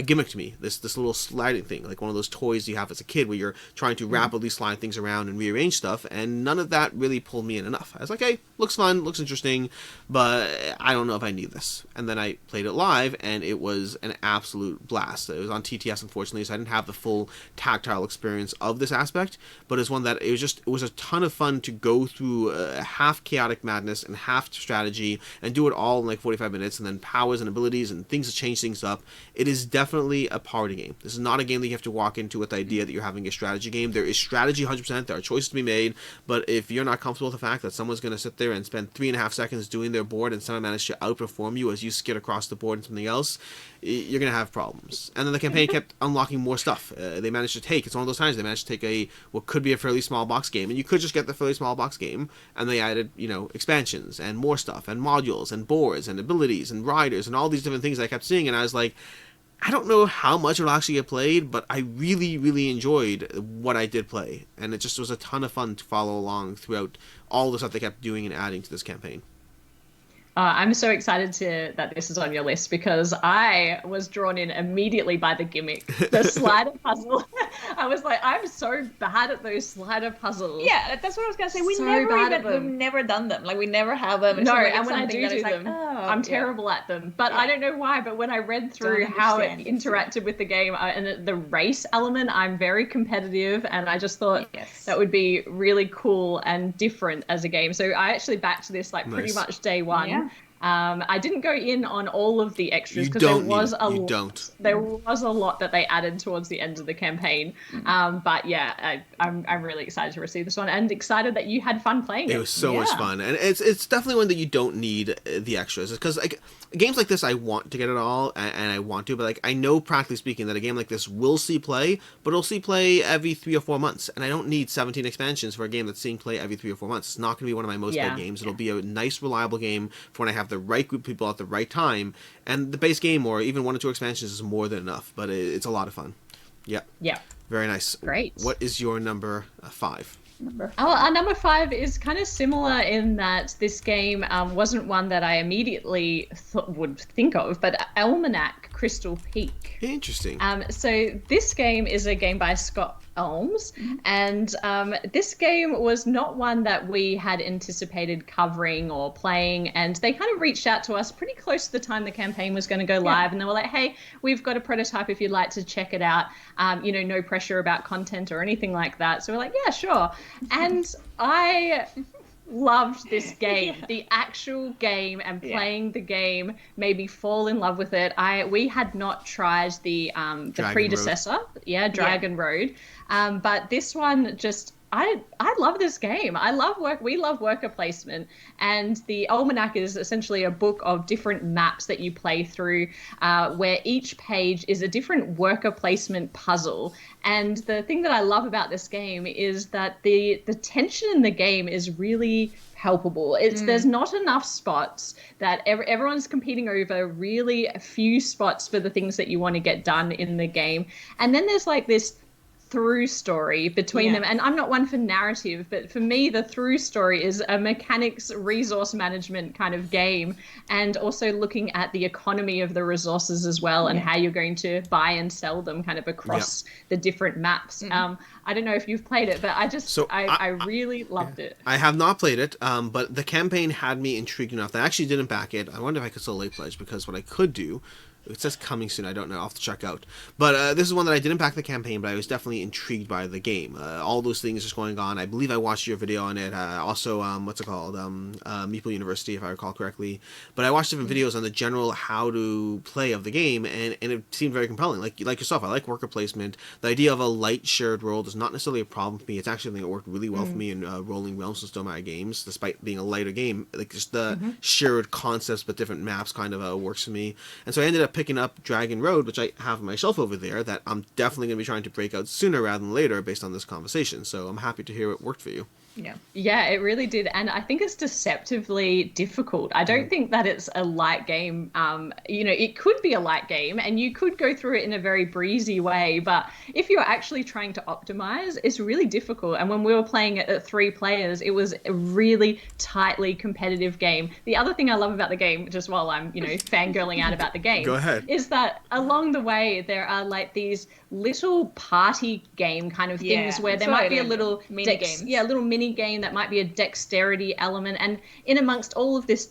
gimmick to me. This little sliding thing, like one of those toys you have as a kid where you're trying to rapidly slide things around and rearrange stuff, and none of that really pulled me in enough. I was like, hey, looks fun, looks interesting, but I don't know if I need this. And then I played it live, and it was an absolute blast. It was on TTS, unfortunately, so I didn't have the full tactile experience of this aspect, but it's one that it was a ton of fun to go through half chaotic madness and half strategy, and do it all in like 45 minutes, and then powers and abilities and things to change things up. It is definitely a party game. This is not a game that you have to walk into with the idea that you're having a strategy game. There is strategy 100%, there are choices to be made, but if you're not comfortable with the fact that someone's going to sit there and spend 3.5 seconds doing their board and someone managed to outperform you as you skid across the board and something else, you're going to have problems. And then the campaign kept unlocking more stuff. They managed to take, it's one of those times, they managed to take what could be a fairly small box game, and you could just get the fairly small box game, and they added, expansions and more stuff and modules and boards and abilities and riders and all these different things I kept seeing, and I was like, I don't know how much it'll actually get played, but I really, really enjoyed what I did play. And it just was a ton of fun to follow along throughout all the stuff they kept doing and adding to this campaign. I'm so excited that this is on your list because I was drawn in immediately by the gimmick, the slider puzzle. I was like, I'm so bad at those slider puzzles. Yeah, that's what I was gonna say. We've never done them. Like we never have them. No, like and when I do them, I'm terrible at them. But I don't know why. But when I read through how it interacted with the game and the race element, I'm very competitive, and I just thought that would be really cool and different as a game. So I actually backed this like pretty much day one. Yeah. I didn't go in on all of the extras because there was a lot that they added towards the end of the campaign. But yeah, I'm really excited to receive this one and excited that you had fun playing it. It was so much fun, and it's definitely one that you don't need the extras because like games like this I want to get it all and I want to, but like I know practically speaking that a game like this will see play, but it'll see play every 3 or 4 months, and I don't need 17 expansions for a game that's seeing play every 3 or 4 months. It's not going to be one of my most played games. It'll be a nice, reliable game for when I have the right group of people at the right time, and the base game or even 1 or 2 expansions is more than enough, but it's a lot of fun. Yeah Very nice. Great. What is your number 5? Our number 5 is kind of similar in that this game wasn't one that I immediately would think of, but Almanac Crystal Peak. Interesting. So this game is a game by Scott Elms, and this game was not one that we had anticipated covering or playing, and they kind of reached out to us pretty close to the time the campaign was going to go live, and they were like, hey, we've got a prototype if you'd like to check it out. No pressure about content or anything like that. So we're like, yeah, sure. And I loved this game. The actual game and playing the game made me fall in love with it. We had not tried the predecessor, Dragon Road, but this one just I love this game. We love worker placement, and the Almanac is essentially a book of different maps that you play through, where each page is a different worker placement puzzle. And the thing that I love about this game is that the tension in the game is really palpable. There's not enough spots that everyone's competing over really a few spots for the things that you want to get done in the game. And then there's like this through story between them, and I'm not one for narrative, but for me the through story is a mechanics resource management kind of game, and also looking at the economy of the resources as well, and how you're going to buy and sell them kind of across the different maps. I don't know if you've played it, but I really loved it. I have not played it, but the campaign had me intrigued enough that I actually didn't back it. I wonder if I could still late pledge, because what I could do, it says coming soon, I don't know, I'll have to check out. But this is one that I didn't back the campaign, but I was definitely intrigued by the game. All those things just going on. I believe I watched your video on it. Also, what's it called? Meeple University, if I recall correctly. But I watched different videos on the general how to play of the game, and it seemed very compelling. Like yourself, I like worker placement. The idea of a light shared world is not necessarily a problem for me. It's actually something that worked really well for me in Rolling Realms and Stonemaier games, despite being a lighter game. Like just the shared concepts but different maps kind of works for me. And so I ended up picking up Dragon Road, which I have on my shelf over there, that I'm definitely going to be trying to break out sooner rather than later based on this conversation. So I'm happy to hear it worked for you. Yeah, it really did. And I think it's deceptively difficult. I don't think that it's a light game. It could be a light game and you could go through it in a very breezy way, but if you're actually trying to optimize, it's really difficult. And when we were playing it at 3 players, it was a really tightly competitive game. The other thing I love about the game, just while I'm, fangirling out about the game, Go ahead. is that along the way there are like these little party game kind of things where there might be a little mini games. Little mini game that might be a dexterity element, and in amongst all of this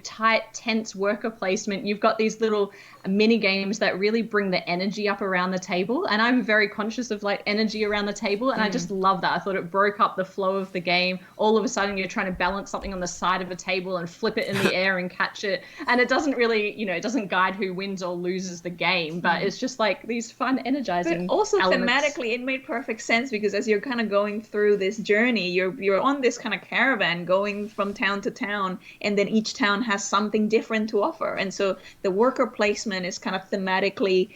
tight, tense worker placement, you've got these little mini games that really bring the energy up around the table. And I'm very conscious of like energy around the table, and I just love that. I thought it broke up the flow of the game. All of a sudden you're trying to balance something on the side of a table and flip it in the air and catch it, and it doesn't really it doesn't guide who wins or loses the game, but it's just like these fun, energizing but also elements. Thematically it made perfect sense, because as you're kind of going through this journey, you're on this kind of caravan going from town to town, and then each town has something different to offer. And so the worker placement is kind of thematically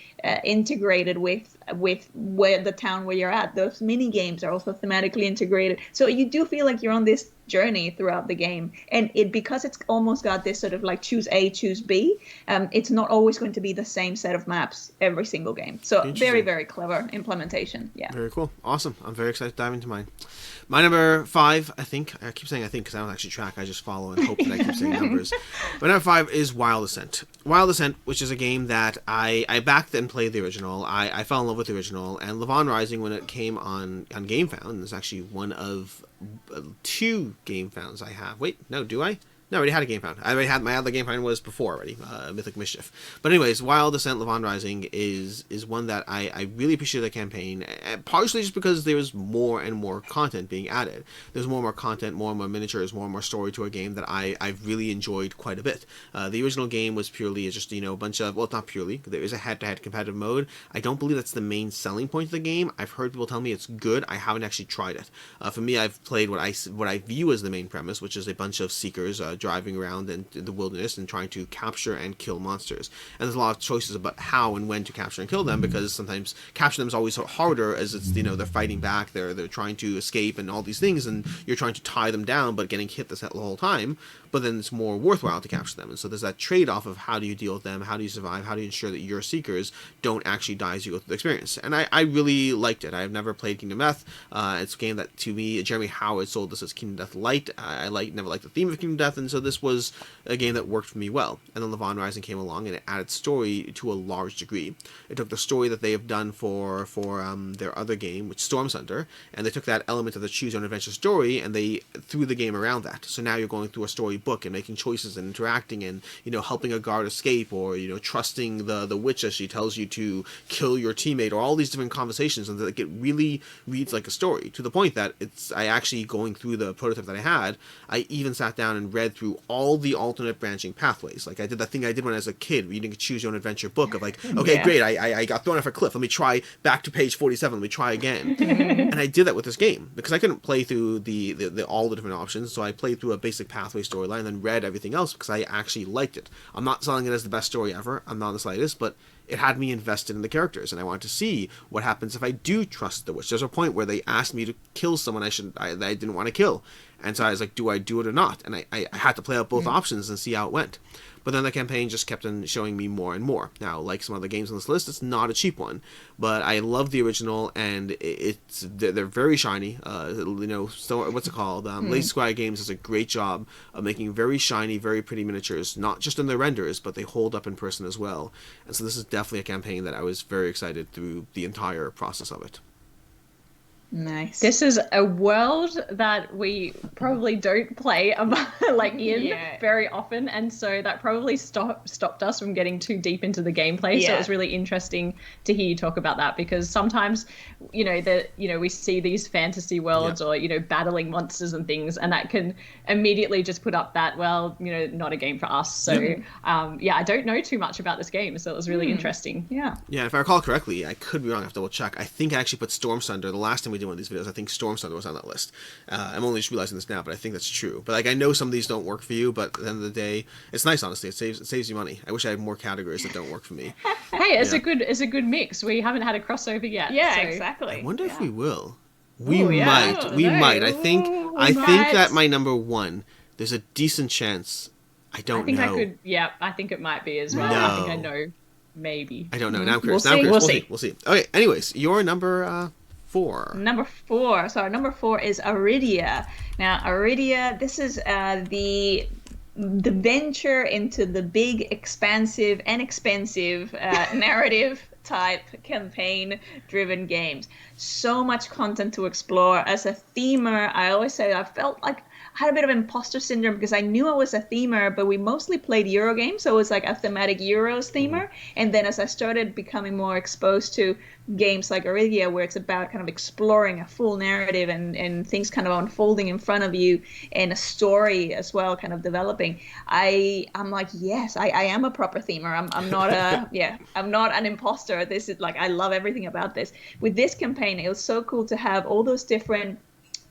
integrated with where the town where you're at. Those mini games are also thematically integrated. So you do feel like you're on this journey throughout the game. And because it's almost got this sort of like choose A, choose B, it's not always going to be the same set of maps every single game. So very, very clever implementation. Yeah. Very cool. Awesome. I'm very excited to dive into mine. My number 5, I keep saying I think because I don't actually track. I just follow and hope that I keep saying numbers. My number 5 is Wild Assent. Wild Assent, which is a game that I backed and played the original. I fell in love with the original. And Levon Rising, when it came on GameFound, is actually one of 2 GameFounds I have. Wait, no, do I? No, I already had a GameFound. I already had my other GameFound was before already, Mythic Mischief. But anyways, Wild Assent Levon Rising is one that I really appreciate the campaign, partially just because there was more and more content being added. There's more and more content, more and more miniatures, more and more story to a game that I've really enjoyed quite a bit. The original game was purely just, a bunch of, well, not purely, there is a head-to-head competitive mode. I don't believe that's the main selling point of the game. I've heard people tell me it's good. I haven't actually tried it. For me, I've played what I view as the main premise, which is a bunch of seekers driving around in the wilderness and trying to capture and kill monsters. And there's a lot of choices about how and when to capture and kill them, because sometimes capture them is always harder, as it's, they're fighting back, they're trying to escape and all these things, and you're trying to tie them down but getting hit the whole time. But then it's more worthwhile to capture them. And so there's that trade-off of how do you deal with them, how do you survive, how do you ensure that your seekers don't actually die as you go through the experience. And I really liked it. I've never played Kingdom Death. It's a game that, to me, Jeremy Howard sold this as Kingdom Death Light. I never liked the theme of Kingdom Death, and so this was a game that worked for me well. And then Levon Rising came along, and it added story to a large degree. It took the story that they have done for their other game, which is Storm Thunder, and they took that element of the choose your own adventure story, and they threw the game around that. So now you're going through a story book and making choices and interacting and, helping a guard escape, or, trusting the witch as she tells you to kill your teammate, or all these different conversations, and it really reads like a story, to the point that I actually, going through the prototype that I had, I even sat down and read through all the alternate branching pathways. Like, I did that thing I did when I was a kid, reading a choose your own adventure book of like, okay, great, I got thrown off a cliff, let me try back to page 47, let me try again. And I did that with this game, because I couldn't play through the all the different options, so I played through a basic pathway storyline and then read everything else, because I actually liked it. I'm not selling it as the best story ever, I'm not in the slightest, but it had me invested in the characters, and I wanted to see what happens if I do trust the witch. There's a point where they asked me to kill someone that I didn't want to kill, and so I was like, do I do it or not? And I had to play out both options and see how it went. But then the campaign just kept on showing me more and more. Now, like some other games on this list, it's not a cheap one, but I love the original, and they're very shiny. So what's it called? Lazy Squire Games does a great job of making very shiny, very pretty miniatures, not just in their renders, but they hold up in person as well. And so this is definitely a campaign that I was very excited through the entire process of it. Nice. This is a world that we probably don't play very often, and so that probably stopped us from getting too deep into the gameplay. So it was really interesting to hear you talk about that, because sometimes we see these fantasy worlds or battling monsters and things, and that can immediately just put up that, not a game for us. So I don't know too much about this game, so it was really interesting. Yeah, if I recall correctly, I could be wrong, I have to double check. I think I actually put Storm Thunder the last time we did one of these videos. I think Storm Thunder was on that list. I'm only just realizing this now, but I think that's true. But I know some of these don't work for you, but at the end of the day, it's nice, honestly. It saves you money. I wish I had more categories that don't work for me. Hey, it's a good mix. We haven't had a crossover yet. Yeah, so. Exactly. I wonder if we will. We might. I think that my number 1, there's a decent chance. I don't know. I think it might be as well. No. I think I know. Maybe. I don't know. Now I'm curious. We'll see. We'll see. Okay, anyways, your number 4. Number 4. So our number 4 is Arydia. Now, Arydia, this is the venture into the big, expansive and expensive narrative type campaign-driven games. So much content to explore. As a themer, I always say I felt like I had a bit of imposter syndrome, because I knew I was a themer, but we mostly played Euro games, so it was like a thematic Euros themer. And then as I started becoming more exposed to games like Arydia, where it's about kind of exploring a full narrative and things kind of unfolding in front of you, and a story as well kind of developing, I'm like, yes, I am a proper themer. I'm not I'm not an imposter. This is like, I love everything about this. With this campaign, it was so cool to have all those different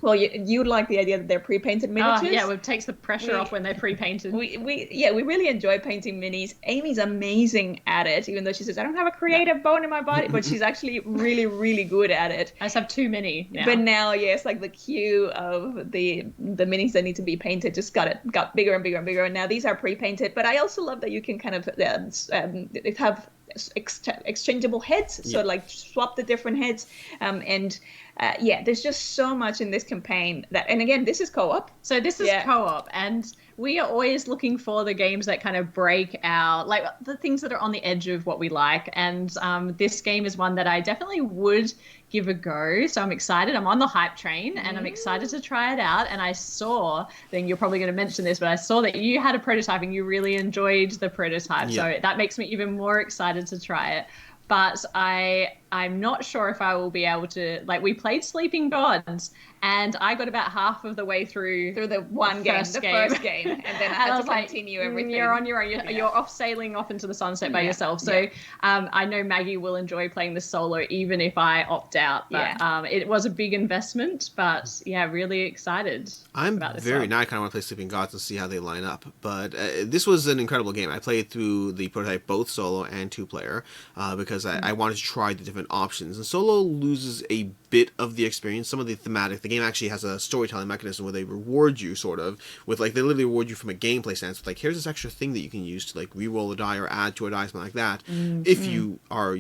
Well, you like the idea that they're pre-painted miniatures. Yeah, it takes the pressure off when they're pre-painted. We really enjoy painting minis. Amy's amazing at it, even though she says I don't have a creative bone in my body, but she's actually really, really good at it. I just have too many now. But now, yes, like the queue of the minis that need to be painted just got bigger and bigger and bigger. And now these are pre-painted. But I also love that you can kind of have exchangeable heads, so like swap the different heads, there's just so much in this campaign that, and again, this is co-op. So this is co-op, and we are always looking for the games that kind of break out, like the things that are on the edge of what we like, and this game is one that I definitely would give a go. So I'm excited. I'm on the hype train, and I'm excited to try it out. And I saw, then you're probably going to mention this, but I saw that you had a prototype and you really enjoyed the prototype. So that makes me even more excited to try it. But I'm not sure if I will be able to, like, we played Sleeping Gods, and I got about half of the way through the first game, and then I had to continue everything. You're on your own. You're off sailing off into the sunset by yourself. So I know Maggie will enjoy playing this solo, even if I opt out. But it was a big investment, but really excited. I'm about this now I kind of want to play Sleeping Gods and see how they line up. But this was an incredible game. I played through the prototype both solo and 2-player because I wanted to try the different options. And solo loses a bit of the experience, some of the thematic. The game actually has a storytelling mechanism where they reward you, sort of, with like, they literally reward you from a gameplay stance with like, here's this extra thing that you can use to like re-roll a die or add to a die, something like that. If you are,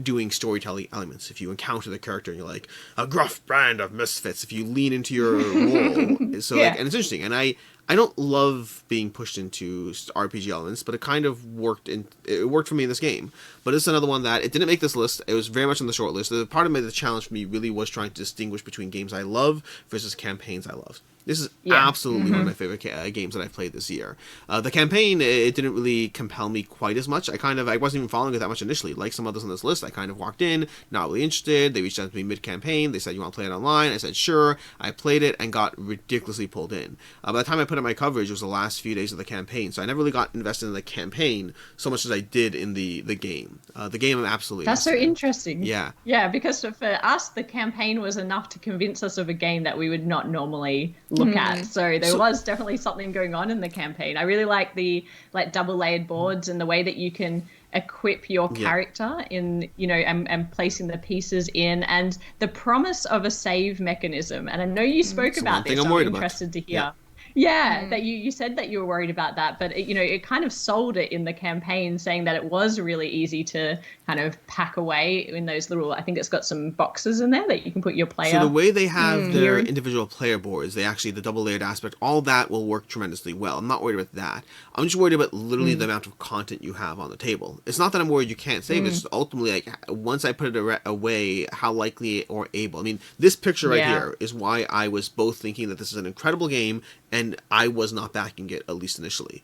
doing storytelling elements, if you encounter the character and you're like, a gruff brand of misfits, if you lean into your role. So like, and it's interesting, and I don't love being pushed into RPG elements, but it kind of worked for me in this game. But it's another one that, it didn't make this list. It was very much on the short list. The part of the challenge for me really was trying to distinguish between games I love versus campaigns I love. This is absolutely one of my favorite games that I've played this year. The campaign, it didn't really compel me quite as much. I wasn't even following it that much initially. Like some others on this list, I kind of walked in, not really interested. They reached out to me mid-campaign. They said, you want to play it online? I said, sure. I played it and got ridiculously pulled in. By the time I put in my coverage, it was the last few days of the campaign. So I never really got invested in the campaign so much as I did in the game. The game, I'm absolutely That's so interesting. Yeah. Yeah, because for us, the campaign was enough to convince us of a game that we would not normally look at. So there was definitely something going on in the campaign. I really like the double layered boards and the way that you can equip your character in, and placing the pieces in, and the promise of a save mechanism. And I know you spoke about this. I'm interested to hear. Yeah, that you said that you were worried about that, but it kind of sold it in the campaign, saying that it was really easy to kind of pack away in those little, I think it's got some boxes in there that you can put your player. So the way they have their individual player boards, the double layered aspect, all that will work tremendously well. I'm not worried about that. I'm just worried about literally the amount of content you have on the table. It's not that I'm worried you can't save it, it's just ultimately like, once I put it away, how likely or able. I mean, this picture right here is why I was both thinking that this is an incredible game, and I was not backing it, at least initially,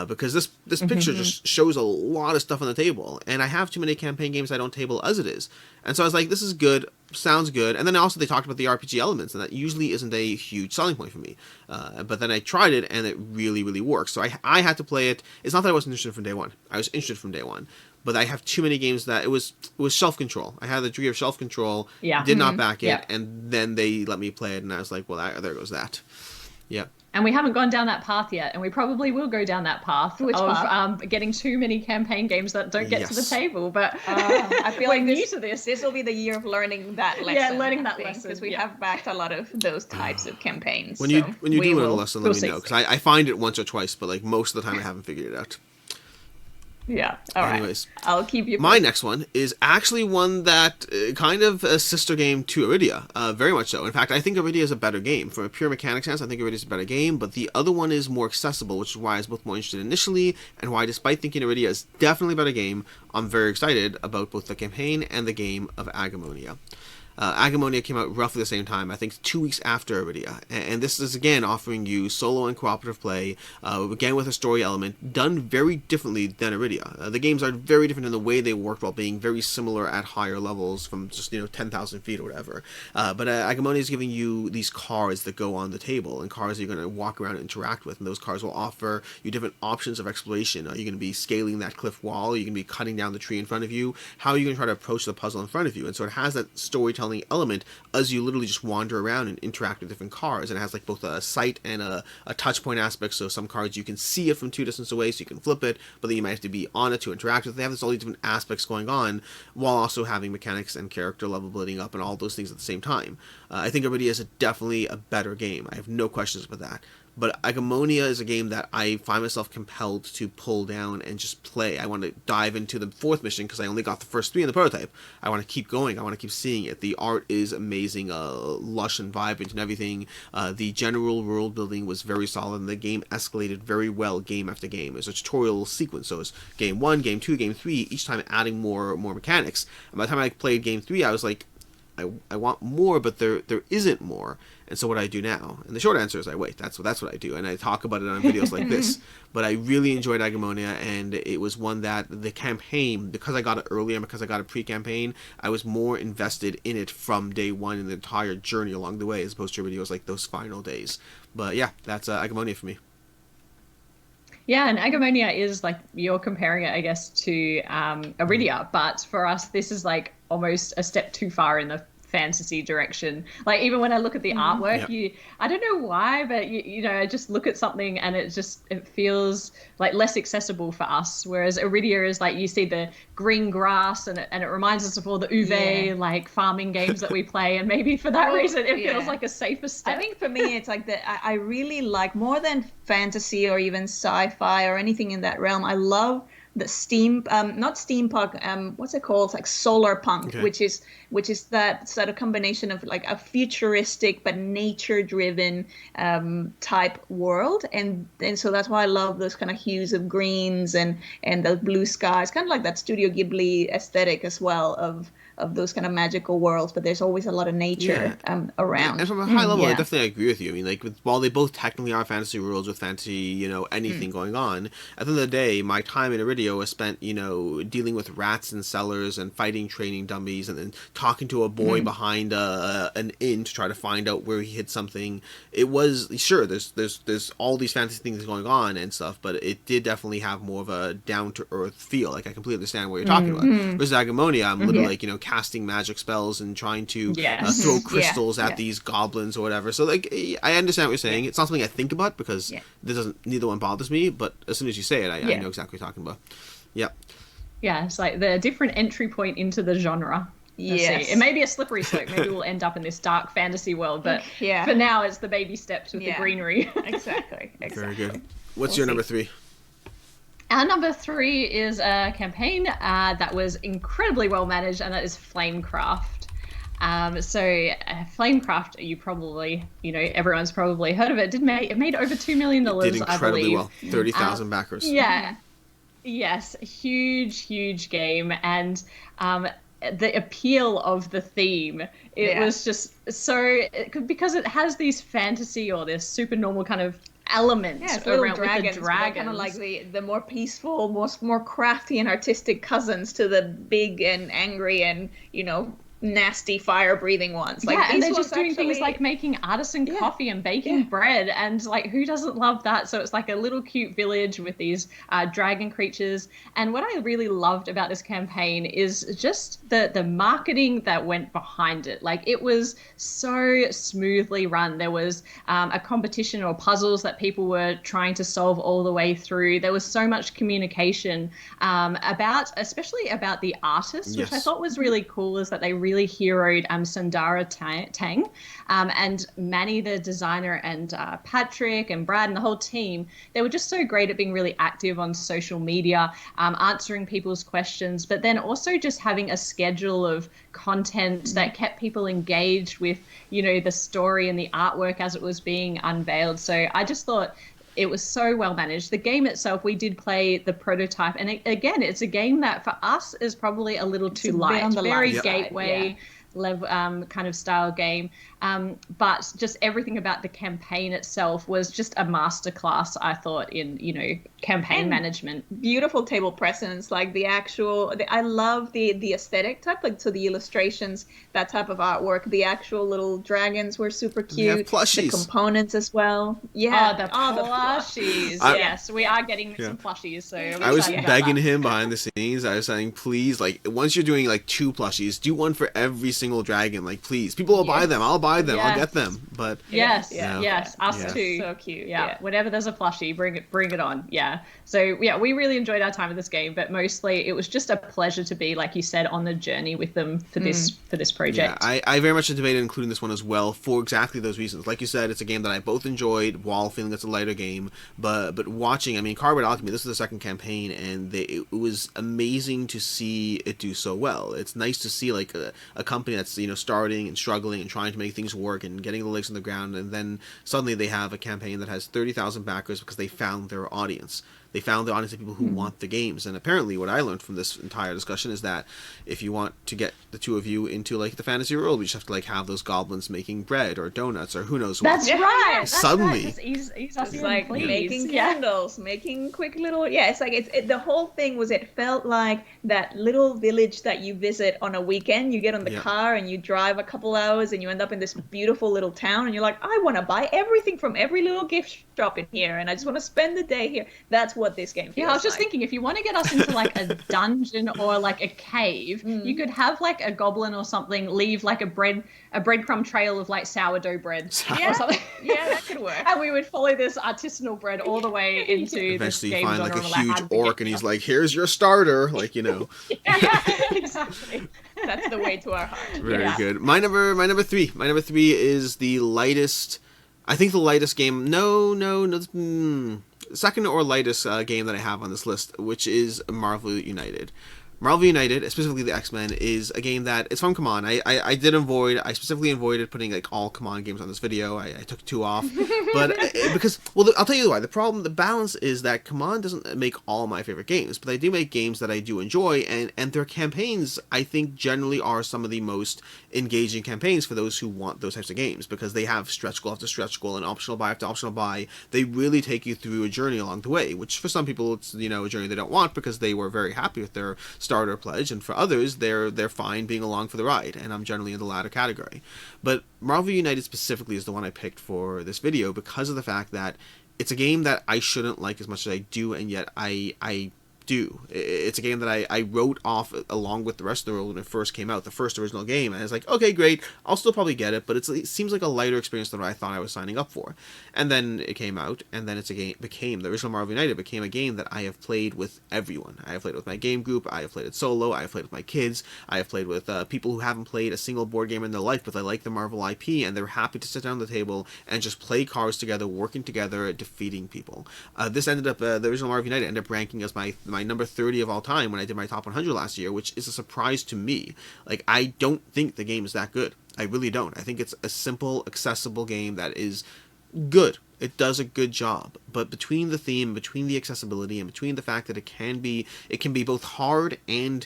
because this picture just shows a lot of stuff on the table, and I have too many campaign games I don't table as it is. And so I was like, this is good, sounds good. And then also they talked about the RPG elements, and that usually isn't a huge selling point for me. But then I tried it, and it really, really works. So I had to play it. It's not that I wasn't interested from day one. I was interested from day one. But I have too many games that it was self-control. I had the degree of self-control, did not back it, and then they let me play it, and I was like, well, there goes that. Yeah. And we haven't gone down that path yet, and we probably will go down that path of getting too many campaign games that don't get to the table. But I feel like this will be the year of learning that lesson. Yeah, learning that lesson, because we have backed a lot of those types of campaigns. When you do learn a lesson, let me know, because I find it once or twice, but like most of the time I haven't figured it out. Yeah. All right. Anyways, I'll keep you posted. My next one is actually one that kind of a sister game to Arydia, very much so. In fact, I think Arydia is a better game. From a pure mechanics sense, I think Arydia is a better game, but the other one is more accessible, which is why I was both more interested initially, and why, despite thinking Arydia is definitely a better game, I'm very excited about both the campaign and the game of Agamonia. Agamonia came out roughly the same time, I think 2 weeks after Arydia, and this is again offering you solo and cooperative play, again with a story element, done very differently than Arydia. The games are very different in the way they work, while being very similar at higher levels from just 10,000 feet or whatever. But Agamonia is giving you these cards that go on the table, and cards that you're going to walk around and interact with, and those cards will offer you different options of exploration. Are you going to be scaling that cliff wall? Are you going to be cutting down the tree in front of you? How are you going to try to approach the puzzle in front of you? And so it has that storytelling storytelling element as you literally just wander around and interact with different cards. And it has like both a sight and a touch point aspect. So some cards you can see it from 2 distance away, so you can flip it, but then you might have to be on it to interact with it. They have all these different aspects going on, while also having mechanics and character level building up and all those things at the same time. I think Arydia is definitely a better game. I have no questions about that. But Agamonia is a game that I find myself compelled to pull down and just play. I want to dive into the 4th mission because I only got the first 3 in the prototype. I want to keep going. I want to keep seeing it. The art is amazing, lush and vibrant and everything. The general world building was very solid, and the game escalated very well game after game. It's a tutorial sequence, so it's game 1, game 2, game 3, each time adding more mechanics. And by the time I played game 3, I was like, I want more, but there isn't more. And so what do I do now? And the short answer is I wait. That's what I do. And I talk about it on videos like this. But I really enjoyed Agamonia, and it was one that the campaign, because I got it earlier and because I got a pre-campaign, I was more invested in it from day one in the entire journey along the way, as opposed to videos like those final days. But yeah, that's Agamonia for me. Yeah, and Agamonia is like, you're comparing it, I guess, to Arydia, but for us, this is like almost a step too far in the fantasy direction. Like, even when I look at the artwork, I don't know why, but you know, I just look at something and it feels like less accessible for us. Whereas Arydia is like, you see the green grass and it reminds us of all the Uwe like farming games that we play, and maybe for that reason it feels like a safer step. I think for me it's like I really like, more than fantasy or even sci-fi or anything in that realm, I love the not steampunk, what's it called? It's like solar punk, which is that sort of combination of like a futuristic but nature driven type world, and so that's why I love those kind of hues of greens and the blue skies, kind of like that Studio Ghibli aesthetic as well of those kind of magical worlds, but there's always a lot of nature around. And from a high level, I definitely agree with you. I mean, like, while they both technically are fantasy worlds with fantasy, you know, anything going on, at the end of the day, my time in Arydia was spent, you know, dealing with rats and cellars and fighting training dummies, and then talking to a boy behind an inn to try to find out where he hid something. It was, sure, there's all these fantasy things going on and stuff, but it did definitely have more of a down-to-earth feel. Like, I completely understand what you're talking about. Versus Agamonia, I'm literally like, you know, casting magic spells and trying to throw crystals at these goblins or whatever. So, like, I understand what you're saying. It's not something I think about because neither one bothers me, but as soon as you say it, I know exactly what you're talking about. Yeah, it's like the different entry point into the genre. Yes. It may be a slippery slope. Maybe we'll end up in this dark fantasy world, but for now it's the baby steps with the greenery. Exactly. Very good. What's your number 3? Our number 3 is a campaign that was incredibly well managed, and that is Flamecraft. Flamecraft, you probably, you know, everyone's probably heard of it. It made over $2 million, I believe. Did incredibly well. 30,000 backers. Yeah. Yes, huge game, and the appeal of the theme, it was just so, because it has these fantasy or this super normal kind of elements around dragons, with the dragons. Kind of like the more peaceful, more crafty and artistic cousins to the big and angry and, you know, nasty fire-breathing ones. Like, and they're just doing things like making artisan coffee and baking bread, and like, who doesn't love that? So it's like a little cute village with these dragon creatures. And what I really loved about this campaign is just the marketing that went behind it. Like, it was so smoothly run. There was a competition or puzzles that people were trying to solve all the way through. There was so much communication especially about the artists, which I thought was really cool, is that they really heroed Sundara Tang, and Manny, the designer, and Patrick and Brad and the whole team. They were just so great at being really active on social media, answering people's questions, but then also just having a schedule of content that kept people engaged with, you know, the story and the artwork as it was being unveiled. So I just thought it was so well managed. The game itself, we did play the prototype, and again, it's a game that for us is probably a little too light, very gateway level kind of style game. But just everything about the campaign itself was just a masterclass, I thought, in, you know, campaign management. Beautiful table presence, like I love the aesthetic type, like, so the illustrations, that type of artwork, the actual little dragons were super cute. Plushies. The components as well. Yeah. The plushies. Yes, we are getting some plushies. So I was begging him behind the scenes. I was saying, please, like, once you're doing like 2 plushies, do one for every single dragon. Like, please, people will buy them. I'll buy them. I'll get them. But yes, yeah. yes, us too. So cute. Yeah. Whenever there's a plushie, bring it on. Yeah. So yeah, we really enjoyed our time with this game, but mostly it was just a pleasure to be, like you said, on the journey with them for this project. Yeah, I very much debated including this one as well for exactly those reasons. Like you said, it's a game that I both enjoyed while feeling it's a lighter game, but watching, I mean, Cardboard Alchemy, this is the second campaign, and it was amazing to see it do so well. It's nice to see like a company that's, you know, starting and struggling and trying to make things work and getting the legs on the ground, and then suddenly they have a campaign that has 30,000 backers because they found their audience. They found the audience of people who want the games. And apparently what I learned from this entire discussion is that if you want to get the two of you into like the fantasy world, we just have to like have those goblins making bread or donuts or who knows what. That's right. That's Suddenly. Right. Ease us in, like please. making candles, making quick little, it's like the whole thing was, it felt like that little village that you visit on a weekend. You get on the car and you drive a couple hours and you end up in this beautiful little town and you're like, I want to buy everything from every little gift shop in here and I just want to spend the day here. That's what this game feels I was just like. thinking, if you want to get us into like a dungeon or like a cave, you could have like a goblin or something leave like a breadcrumb trail of like sourdough bread or something. Yeah, that could work. And we would follow this artisanal bread all the way into eventually this you game find like genre a where huge how to orc get and he's stuff. like, here's your starter, like, you know. Exactly. That's the way to our heart. Very good. My number three is the lightest, I think the lightest game, second or lightest game that I have on this list, which is Marvel United. Marvel United, specifically the X-Men, is a game that, it's from Command. I specifically avoided putting like all Command games on this video. I took 2 off. But because, well, I'll tell you why. The balance is that Command doesn't make all my favorite games, but they do make games that I do enjoy, and their campaigns, I think, generally are some of the most engaging campaigns for those who want those types of games, because they have stretch goal after stretch goal and optional buy after optional buy. They really take you through a journey along the way, which for some people it's, you know, a journey they don't want because they were very happy with their starter pledge, and for others they're fine being along for the ride, and I'm generally in the latter category. But Marvel United specifically is the one I picked for this video because of the fact that it's a game that I shouldn't like as much as I do, and yet I do. It's a game that I wrote off along with the rest of the world when it first came out, the first original game, and I was like, okay, great, I'll still probably get it, but it seems like a lighter experience than what I thought I was signing up for. And then it came out, and then the original Marvel United became a game that I have played with everyone. I have played with my game group, I have played it solo, I have played with my kids, I have played with people who haven't played a single board game in their life, but they like the Marvel IP, and they're happy to sit down at the table and just play cards together, working together, defeating people. This ended up, the original Marvel United ended up ranking as my number 30 of all time when I did my top 100 last year, which is a surprise to me. Like, I don't think the game is that good. I really don't. I think it's a simple, accessible game that is good. It does a good job. But between the theme, between the accessibility, and between the fact that it can be both hard and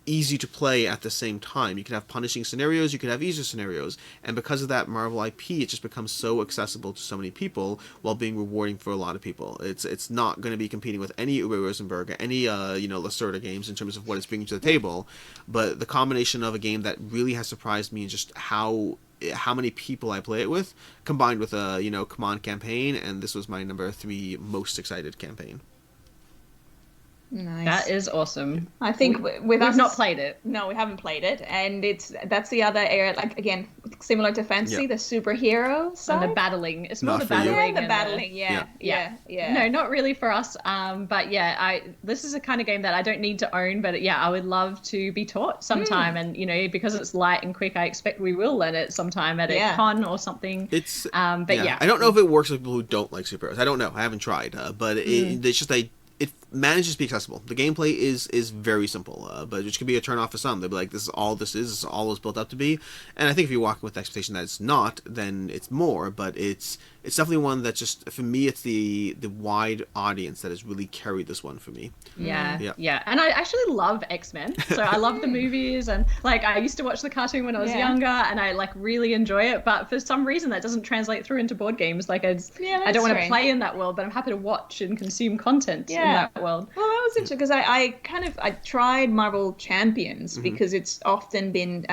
easy to play at the same time. You can have punishing scenarios, you can have easier scenarios, and because of that Marvel IP, it just becomes so accessible to so many people while being rewarding for a lot of people. It's not going to be competing with any Uwe Rosenberg or any Lacerda games in terms of what it's bringing to the table, but the combination of a game that really has surprised me in just how many people I play it with, combined with a Command campaign, and this was my number 3 most excited campaign. Nice. That is awesome. I think we've not played it. No, we haven't played it, and that's the other area. Like again, similar to Fantasy, the superhero side and the battling. It's more Not the for you. battling. Yeah, the battling. Yeah. No, not really for us. But yeah, this is a kind of game that I don't need to own, but yeah, I would love to be taught sometime, and because it's light and quick, I expect we will learn it sometime at a con or something. It's I don't know if it works with people who don't like superheroes. I don't know. I haven't tried, but it's just it manages to be accessible. The gameplay is very simple, but which could be a turn off for some. They'll be like, this is all this is all it's built up to be. And I think if you walk with the expectation that it's not, then it's more. But it's definitely one that just, for me, it's the wide audience that has really carried this one for me. Yeah. And I actually love X-Men. So I love the movies, and like I used to watch the cartoon when I was younger, and I like really enjoy it. But for some reason that doesn't translate through into board games. Like I don't want to play in that world, but I'm happy to watch and consume content in that world. Well, that was interesting because I tried Marvel Champions because it's often been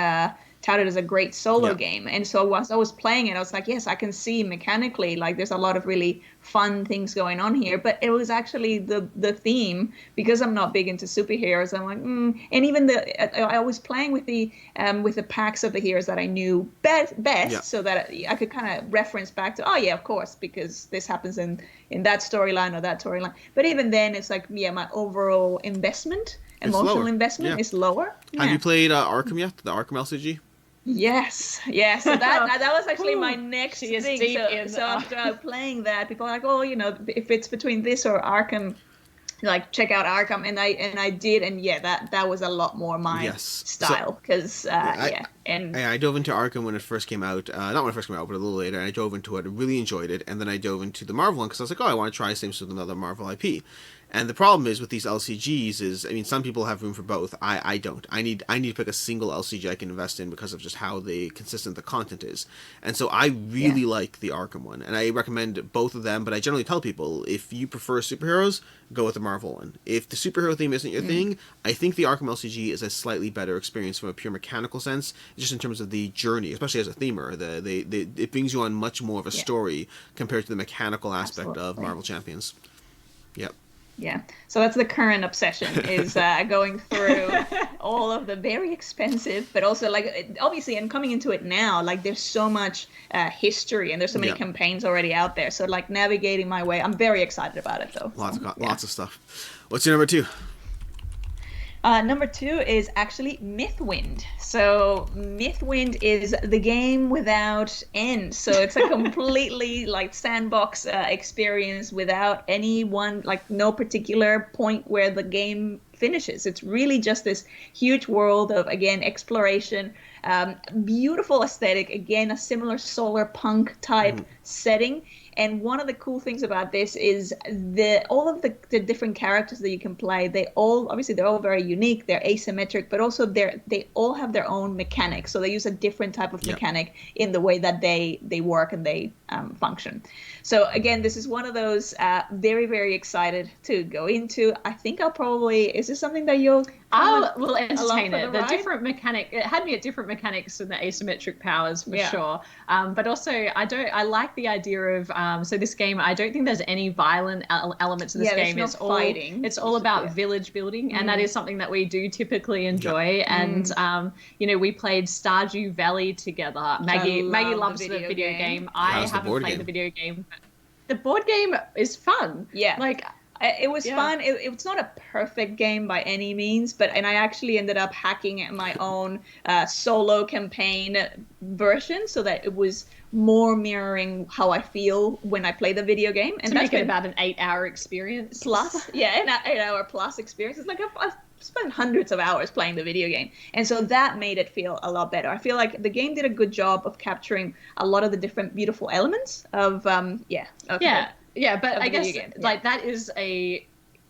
touted as a great solo Yeah. game. And so as I was playing it, I was like, yes, I can see mechanically, like there's a lot of really fun things going on here. But it was actually the theme, because I'm not big into superheroes. I'm like, and even I was playing with the packs of the heroes that I knew best, Yeah. so that I could kind of reference back to, oh yeah, of course, because this happens in that storyline or that storyline. But even then, it's like, yeah, my overall emotional lower. investment Yeah. is lower. Have Yeah. you played Arkham yet? The Arkham LCG? Yes, yeah. So that was actually my Ooh, next she is thing. deep So, in, so after playing that, people are like, oh, if it's between this or Arkham, like check out Arkham, and I did, and yeah, that was a lot more my Yes. style, because I dove into Arkham when it first came out. Not when it first came out, but a little later. And I dove into it, really enjoyed it, and then I dove into the Marvel one because I was like, oh, I want to try same with another Marvel IP. And the problem is with these LCGs is, I mean, some people have room for both. I don't. I need to pick a single LCG I can invest in because of just how consistent the content is. And so I really like the Arkham one, and I recommend both of them. But I generally tell people, if you prefer superheroes, go with the Marvel one. If the superhero theme isn't your thing, I think the Arkham LCG is a slightly better experience from a pure mechanical sense, just in terms of the journey, especially as a themer. It brings you on much more of a story compared to the mechanical aspect of Marvel Champions. Yep. Yeah, so that's the current obsession, is going through all of the very expensive, but also like obviously, and coming into it now, like there's so much history and there's so many campaigns already out there. So like navigating my way, I'm very excited about it though. Lots of stuff. What's your number 2? Number 2 is actually Mythwind. So Mythwind is the game without end. So it's a completely like sandbox experience without no particular point where the game finishes. It's really just this huge world of, again, exploration, beautiful aesthetic, again, a similar solar punk type setting. And one of the cool things about this is all of the different characters that you can play. They're all very unique. They're asymmetric, but also they all have their own mechanics. So they use a different type of mechanic in the way that they work and they function. So again, this is one of those very, very excited to go into. I think is this something that you'll will entertain it. The different mechanic, it had me at different mechanics and the asymmetric powers for sure. But also I like the idea of, so this game, I don't think there's any violent elements of this game. It's all fighting. It's all about village building. And that is something that we do typically enjoy. And, we played Stardew Valley together. Maggie loves the video game. I haven't played the video game, but the board game is fun. Yeah. Like, it was fun. It's not a perfect game by any means, and I actually ended up hacking my own solo campaign version so that it was more mirroring how I feel when I play the video game. And to make it about an 8-hour experience. Plus, an 8-hour plus experience. It's like I've spent hundreds of hours playing the video game. And so that made it feel a lot better. I feel like the game did a good job of capturing a lot of the different beautiful elements of, Yeah, but I guess that is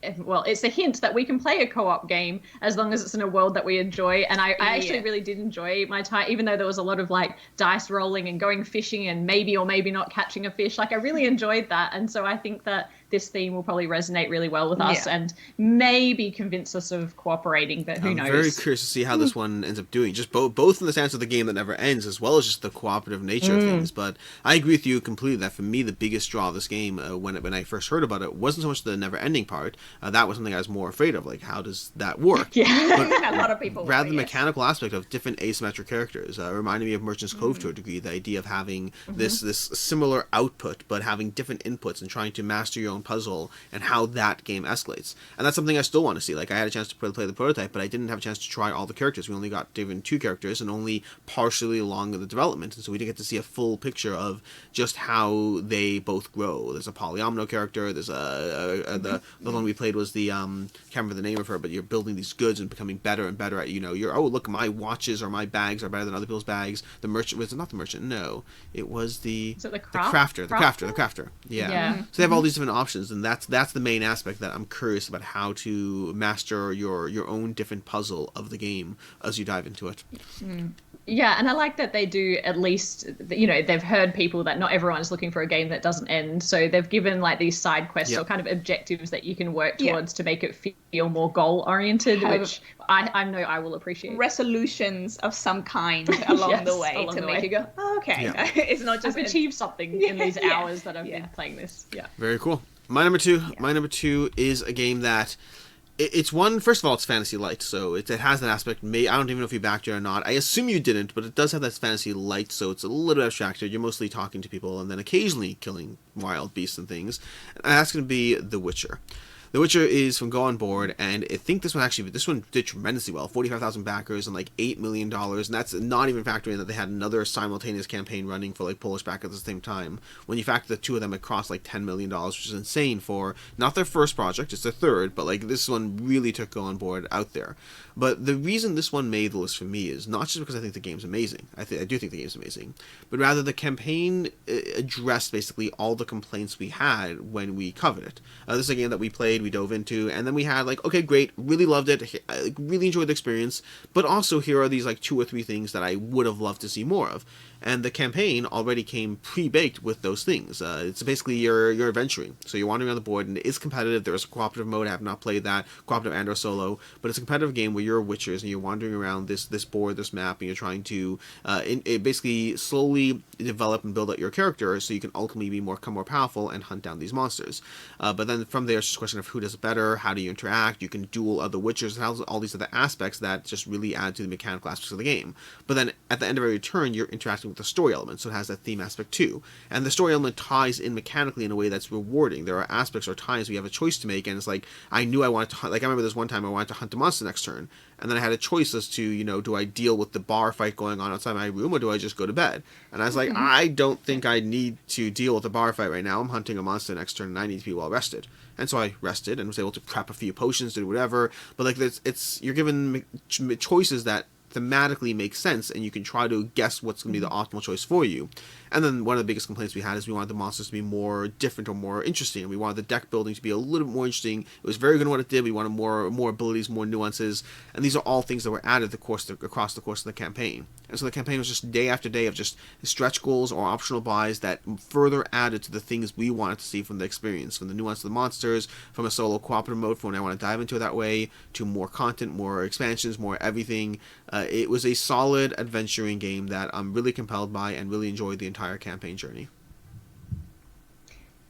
it's a hint that we can play a co-op game as long as it's in a world that we enjoy. And I actually really did enjoy my time, even though there was a lot of like dice rolling and going fishing and maybe or maybe not catching a fish. Like I really enjoyed that. And so I think that this theme will probably resonate really well with us and maybe convince us of cooperating, but who knows? I'm very curious to see how this one ends up doing, just both in the sense of the game that never ends, as well as just the cooperative nature of things. But I agree with you completely that for me, the biggest draw of this game, when I first heard about it, wasn't so much the never-ending part. That was something I was more afraid of, like, how does that work? But a lot of people rather the mechanical aspect of different asymmetric characters. Reminded me of Merchant's Cove to a degree, the idea of having this similar output, but having different inputs and trying to master your own puzzle, and how that game escalates. And that's something I still want to see. Like, I had a chance to play the prototype, but I didn't have a chance to try all the characters. We only got given 2 characters and only partially along the development, and so we didn't get to see a full picture of just how they both grow. There's a polyomino character, there's the one we played was the can't remember the name of her, but you're building these goods and becoming better and better at, look, my watches or my bags are better than other people's bags. The merchant, was it not the merchant? No, it was the crafter. Yeah. So they have all these different options options, and that's the main aspect that I'm curious about, how to master your own different puzzle of the game as you dive into it. Yeah, and I like that they do, at least, you know, they've heard people that not everyone's looking for a game that doesn't end. So they've given like these side quests or kind of objectives that you can work towards to make it feel more goal oriented, which I know I will appreciate. Resolutions of some kind along the way to make you go, oh, okay. Yeah. It's not just I've achieved something in these hours that I've been playing this. Yeah. Very cool. My number two is a game that it's one, first of all, it's fantasy light, so it has that aspect. I don't even know if you backed it or not. I assume you didn't, but it does have that fantasy light, so it's a little bit abstracted. You're mostly talking to people and then occasionally killing wild beasts and things. And that's going to be The Witcher. The Witcher is from Go On Board, and I think this one did tremendously well. 45,000 backers and like $8 million, and that's not even factoring in that they had another simultaneous campaign running for like Polish backers at the same time. When you factor the two of them, it crossed like $10 million, which is insane for not their first project, it's their third, but like this one really took Go On Board out there. But the reason this one made the list for me is not just because I think the game's amazing. I do think the game's amazing, but rather the campaign addressed basically all the complaints we had when we covered it. This is a game that we played, we dove into, and then we had like, okay, great, really loved it, really enjoyed the experience, but also here are these like 2 or 3 things that I would have loved to see more of. And the campaign already came pre-baked with those things. It's basically you're adventuring. So you're wandering around the board, and it is competitive. There is a cooperative mode. I have not played that, cooperative and or solo, but it's a competitive game where you're witchers, and you're wandering around this board, this map, and you're trying to basically slowly develop and build out your character so you can ultimately become more powerful and hunt down these monsters. But then from there, it's just a question of who does it better, how do you interact, you can duel other witchers, and all these other aspects that just really add to the mechanical aspects of the game. But then at the end of every turn, you're interacting with the story element, so it has that theme aspect too. And the story element ties in mechanically in a way that's rewarding. There are aspects or times we have a choice to make, and it's like, I knew I wanted to hunt, like I remember this one time I wanted to hunt a monster next turn, and then I had a choice as to, you know, do I deal with the bar fight going on outside my room, or do I just go to bed? And I was like, I don't think I need to deal with the bar fight right now. I'm hunting a monster next turn, and I need to be well rested. And so I rested and was able to prep a few potions to do whatever. But like you're given choices that thematically make sense, and you can try to guess what's going to be the optimal choice for you. And then one of the biggest complaints we had is we wanted the monsters to be more different or more interesting, and we wanted the deck building to be a little bit more interesting. It was very good in what it did. We wanted more abilities, more nuances, and these are all things that were added across the course of the campaign. And so the campaign was just day after day of just stretch goals or optional buys that further added to the things we wanted to see from the experience, from the nuance of the monsters, from a solo cooperative mode, from when I want to dive into it that way, to more content, more expansions, more everything. It was a solid adventuring game that I'm really compelled by and really enjoyed the entire campaign journey.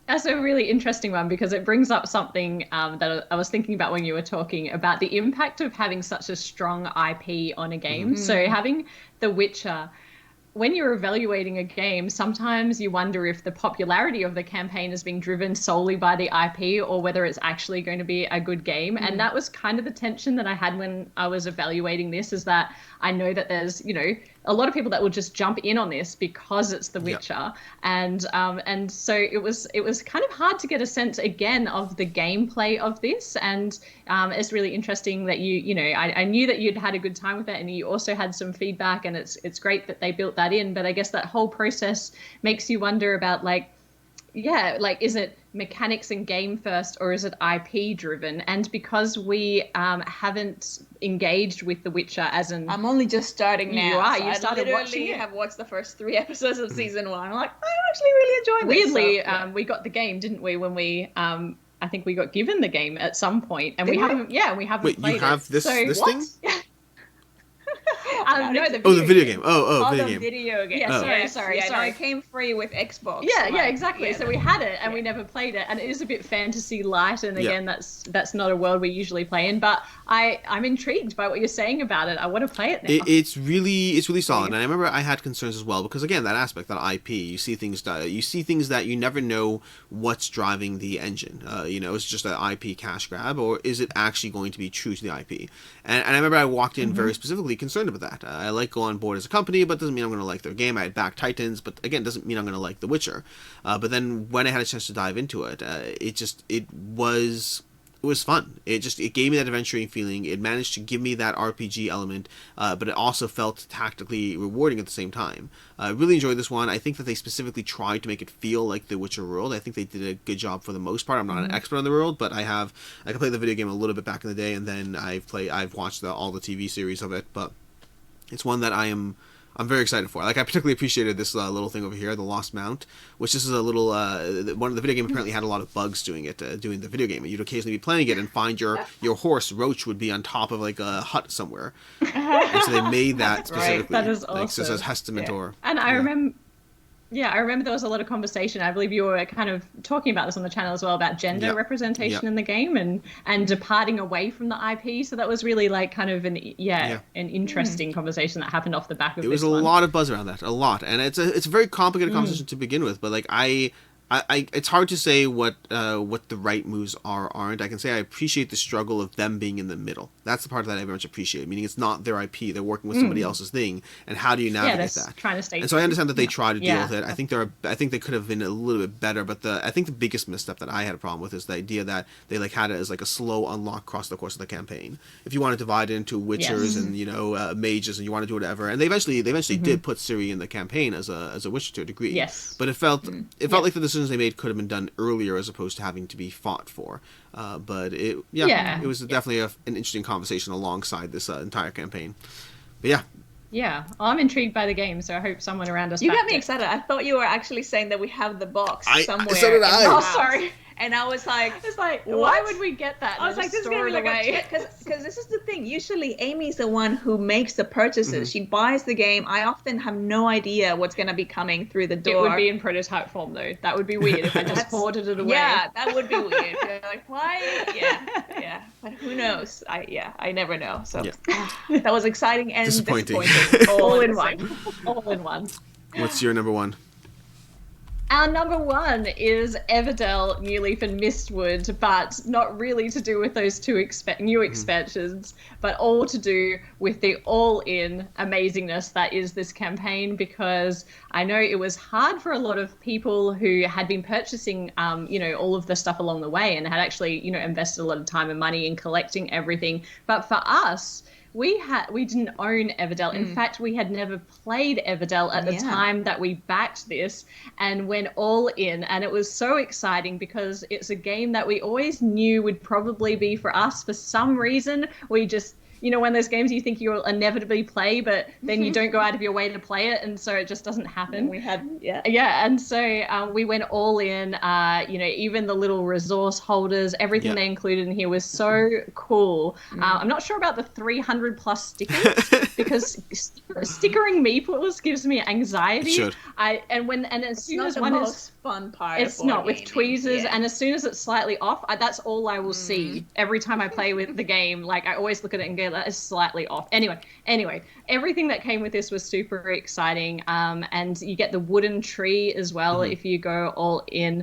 That's a really interesting one, because it brings up something that I was thinking about when you were talking about the impact of having such a strong IP on a game. So having The Witcher, when you're evaluating a game, sometimes you wonder if the popularity of the campaign is being driven solely by the IP or whether it's actually going to be a good game. And that was kind of the tension that I had when I was evaluating this, is that I know that there's, you know, a lot of people that will just jump in on this because it's The Witcher. And so it was kind of hard to get a sense again of the gameplay of this. And it's really interesting that you know, I knew that you'd had a good time with it, and you also had some feedback, and it's great that they built that in. But I guess that whole process makes you wonder about is it mechanics and game first, or is it IP driven? And because we haven't engaged with The Witcher I'm only just starting now. You started watching it. I have watched the first 3 episodes of season 1. I'm like, I'm actually really enjoying this. Weirdly, we got the game, didn't we? When we I think we got given the game at some point, and we haven't Wait, played you have it. this thing? No, the video game. Video game. Video game. Yeah, sorry. No, it came free with Xbox. Yeah, exactly. Yeah, so we had it, and we never played it, and it is a bit fantasy light, and again, that's not a world we usually play in. But I'm intrigued by what you're saying about it. I want to play it now. It's really solid, and I remember I had concerns as well, because again, that aspect, that IP, you see things that you never know what's driving the engine. You know, it's just an IP cash grab, or is it actually going to be true to the IP? And I remember I walked in very specifically concerned about that. I like Go On Board as a company, but doesn't mean I'm going to like their game. I had backed Titans, but again, doesn't mean I'm going to like The Witcher. But then when I had a chance to dive into it, it was was fun. It gave me that adventuring feeling. It managed to give me that RPG element, but it also felt tactically rewarding at the same time. I really enjoyed this one. I think that they specifically tried to make it feel like the Witcher world. I think they did a good job for the most part. I'm not an expert on the world, but I can play the video game a little bit back in the day, and then I've watched all the TV series of it. But it's one that I'm very excited for. Like, I particularly appreciated this little thing over here, the Lost Mount, which this is a little one of the video game apparently had a lot of bugs doing the video game. You'd occasionally be playing it and find your horse Roach would be on top of like a hut somewhere, and so they made that specifically. That is awesome. Like, so it says Hestament or. And I remember. Yeah, I remember there was a lot of conversation. I believe you were kind of talking about this on the channel as well, about gender representation in the game and departing away from the IP. So that was really like kind of an interesting conversation that happened off the back of this. It was a lot of buzz around that, a lot, and it's a very complicated conversation to begin with. But like I it's hard to say what the right moves are or aren't. I can say I appreciate the struggle of them being in the middle. That's the part that I very much appreciate. Meaning it's not their IP; they're working with somebody else's thing. And how do you navigate that? Trying to stay. And so I understand that they try to deal with it. I think they could have been a little bit better. But I think the biggest misstep that I had a problem with is the idea that they like had it as like a slow unlock across the course of the campaign. If you want to divide it into witchers and mages and you want to do whatever, and they eventually did put Ciri in the campaign as a witcher to a degree. Yes. But it felt like the decisions they made could have been done earlier as opposed to having to be fought for. But it was definitely an interesting conversation alongside this entire campaign. But yeah. Yeah, well, I'm intrigued by the game, so I hope someone around us. You got me excited. I thought you were actually saying that we have the box somewhere. So did I. Oh, sorry. And I was like, why would we get that? I was like, this is gonna be like a because this is the thing. Usually, Amy's the one who makes the purchases. She buys the game. I often have no idea what's gonna be coming through the door. It would be in prototype form, though. That would be weird if I just hoarded it away. Yeah, that would be weird. You're like, why? Yeah. But who knows? I never know. So that was exciting and disappointing. All in one. All in one. What's your number one? Our number one is Everdell, New Leaf, and Mistwood, but not really to do with those two new expansions, but all to do with the all-in amazingness that is this campaign, because I know it was hard for a lot of people who had been purchasing, all of the stuff along the way and had actually, invested a lot of time and money in collecting everything. But for us, we didn't own Everdell. In fact, we had never played Everdell at the time that we backed this and went all in. And it was so exciting because it's a game that we always knew would probably be for us. For some reason, we just, when those games you think you'll inevitably play, but then you don't go out of your way to play it, and so it just doesn't happen. And so we went all in. Even the little resource holders, everything they included in here was so cool. I'm not sure about the 300 plus stickers because stickering meeples gives me anxiety. It should. As soon as one is fun part. It's not with tweezers, and as soon as it's slightly off, that's all I will see every time I play with the game. Like, I always look at it and go, that is slightly off. Anyway, everything that came with this was super exciting. And you get the wooden tree as well if you go all in.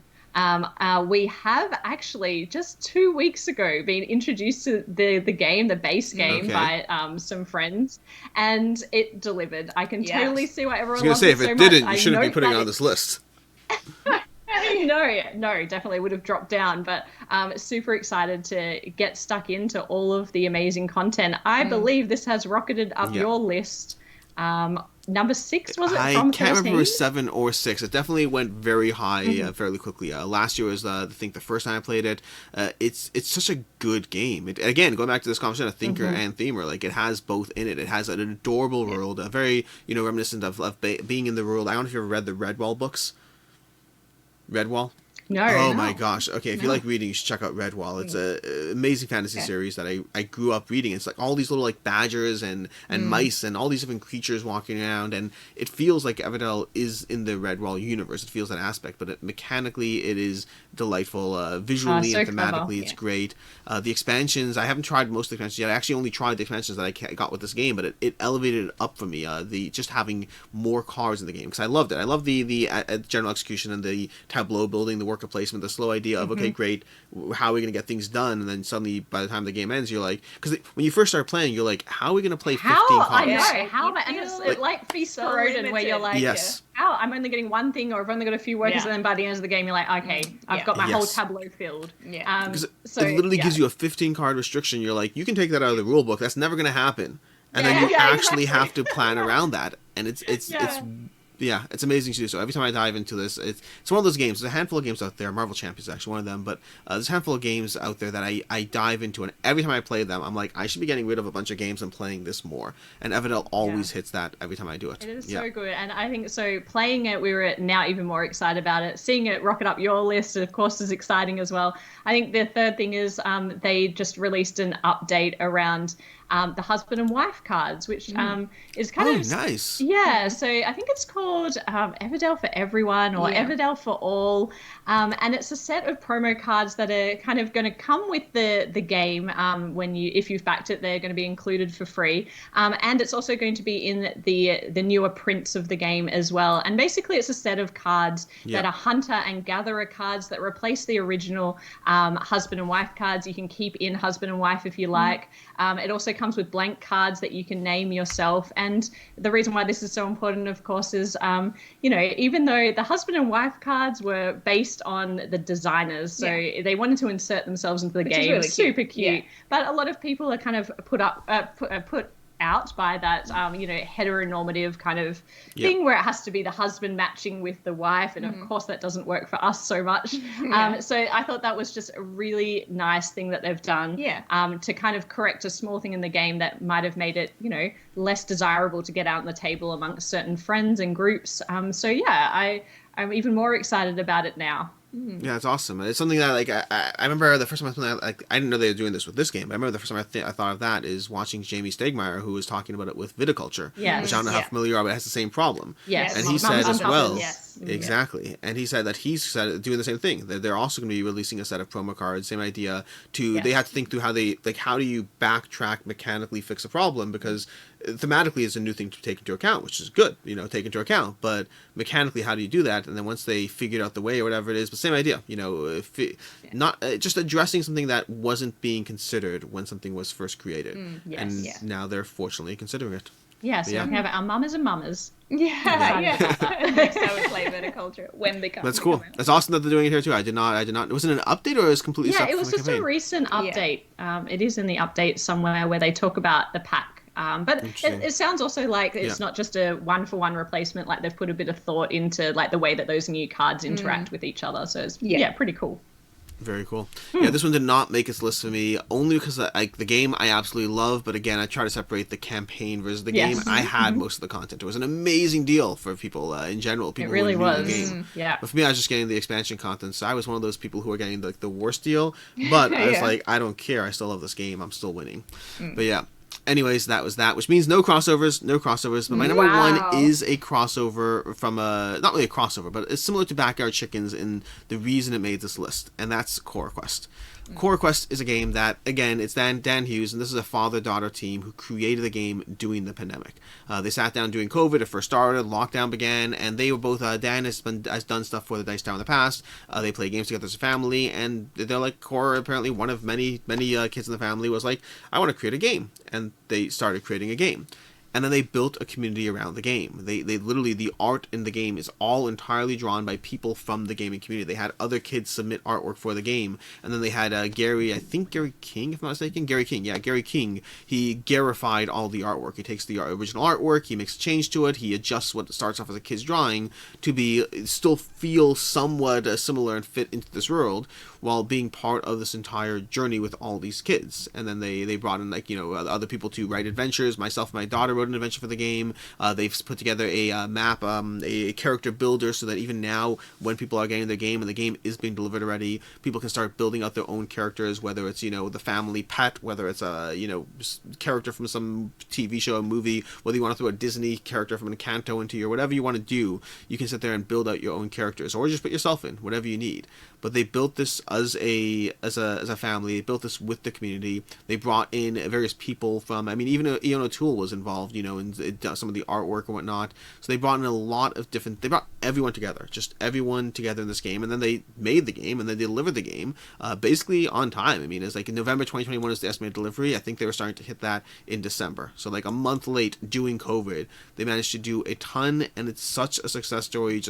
We have actually just 2 weeks ago been introduced to the game, the base game, by some friends, and it delivered. I can totally see why everyone loves it so much. I was going to say, if it didn't, you shouldn't be putting it on this list. No, definitely would have dropped down, but super excited to get stuck into all of the amazing content. I believe this has rocketed up your list. Number 6, was it? I from can't 13? remember if it was 7 or 6. It definitely went very high fairly quickly. Last year was, I think, the first time I played it. It's such a good game. Again, going back to this conversation of thinker and themer, like, it has both in it. It has an adorable world, very, reminiscent of being in the world. I don't know if you've ever read the Redwall books. Redwall? No. Oh my gosh. Okay, if you like reading, you should check out Redwall. It's an amazing fantasy series that I grew up reading. It's like all these little like badgers and mice and all these different creatures walking around, and it feels like Everdell is in the Redwall universe. It feels that aspect, but mechanically it is delightful. Visually and thematically, it's great. The expansions, I haven't tried most of the expansions yet. I actually only tried the expansions that I got with this game, but it elevated it up for me. The just having more cards in the game, because I loved it. I love the general execution and the tableau building, the work worker placement, the slow idea of, okay, great, how are we going to get things done? And then suddenly, by the time the game ends, you're like, because when you first start playing, you're like, how are we going to play 15 cards? I know, how am I? And it's like Feast so for Odin, where you're like, yes. how I'm only getting one thing, or I've only got a few workers, and then by the end of the game, you're like, okay, I've got my whole tableau filled. Because it literally gives you a 15 card restriction. You're like, you can take that out of the rule book. That's never going to happen. And then you actually have to plan around that. And it's amazing to do. So every time I dive into this, it's one of those games. There's a handful of games out there. Marvel Champions is actually one of them. But there's a handful of games out there that I dive into. And every time I play them, I'm like, I should be getting rid of a bunch of games and playing this more. And Everdell always hits that every time I do it. It is so good. And I think, so playing it, we were now even more excited about it. Seeing it rocket up your list, of course, is exciting as well. I think the third thing is they just released an update around the husband and wife cards, which is kind of nice. Yeah, so I think it's called Everdell for Everyone or Everdell for All, and it's a set of promo cards that are kind of going to come with the game if you've backed it. They're going to be included for free, and it's also going to be in the newer prints of the game as well. And basically, it's a set of cards that are hunter and gatherer cards that replace the original husband and wife cards. You can keep in husband and wife if you like. It also comes with blank cards that you can name yourself. And the reason why this is so important, of course, is, even though the husband and wife cards were based on the designers, so they wanted to insert themselves into the game. Really super cute. But a lot of people are kind of put out by that, heteronormative kind of thing where it has to be the husband matching with the wife. And of course that doesn't work for us so much. So I thought that was just a really nice thing that they've done to kind of correct a small thing in the game that might have made it, less desirable to get out on the table amongst certain friends and groups. I'm even more excited about it now. Yeah, it's awesome. It's something that I remember the first time I didn't know they were doing this with this game. But I remember the first time I thought of that is watching Jamie Stegmaier, who was talking about it with viticulture, which I don't know how familiar you are, but it has the same problem. Yes, and he said as well. Yes. Exactly, and he said that he's doing the same thing. They're also going to be releasing a set of promo cards. Same idea. They have to think through how do you backtrack, mechanically fix a problem, because thematically it's a new thing to take into account, which is good, take into account. But mechanically, how do you do that? And then once they figured out the way or whatever it is, but same idea, not just addressing something that wasn't being considered when something was first created, now they're fortunately considering it. Yeah, so we can have our mamas and mamas. Next time we play viticulture when they come. That's cool. That's awesome that they're doing it here too. I did not. Was it an update or is completely separate? Yeah, it was just a recent update. It is in the update somewhere where they talk about the pack. But it sounds also like it's not just a one-for-one replacement. Like they've put a bit of thought into like the way that those new cards interact with each other. So it's pretty cool. Very cool. Yeah, this one did not make its list for me, only because the game I absolutely love, but again, I try to separate the campaign versus the game. I had most of the content. It was an amazing deal for people in general. People it really who were new was. to the game. Yeah. But for me, I was just getting the expansion content, so I was one of those people who were getting the worst deal. But I was like, I don't care. I still love this game. I'm still winning. But yeah. Anyways, that was that, which means no crossovers. But my number one is a crossover from not really a crossover, but it's similar to Backyard Chickens in the reason it made this list, and that's CoraQuest. CoraQuest is a game that, again, it's Dan Hughes, and this is a father-daughter team who created the game during the pandemic. They sat down during COVID. It first started, lockdown began, and they were both, Dan has done stuff for the Dice Tower in the past. They play games together as a family, and they're like, Cora, apparently one of many kids in the family, was like, I want to create a game. And they started creating a game. And then they built a community around the game. They literally, the art in the game is all entirely drawn by people from the gaming community. They had other kids submit artwork for the game. And then they had Gary King, if I'm not mistaken. Gary King. He Garified all the artwork. He takes the original artwork, he makes a change to it, he adjusts what starts off as a kid's drawing to still feel somewhat similar and fit into this world, while being part of this entire journey with all these kids. And then they brought in other people to write adventures. Myself and my daughter wrote an adventure for the game. They've put together a map, a character builder, so that even now when people are getting their game and the game is being delivered already, people can start building out their own characters, whether it's the family pet, whether it's a character from some TV show or movie, whether you want to throw a Disney character from Encanto into your whatever you want to do, you can sit there and build out your own characters, or just put yourself in, whatever you need. but they built this as a family. They built this with the community. They brought in various people from, I mean, even Ian O'Toole was involved, you know, in some of the artwork and whatnot. So they brought in a lot of different, they brought everyone together, just everyone together in this game, and then they made the game, and then they delivered the game basically on time. I mean, it's like in November 2021 is the estimated delivery. I think they were starting to hit that in December. So like a month late doing COVID, they managed to do a ton, and it's such a success story.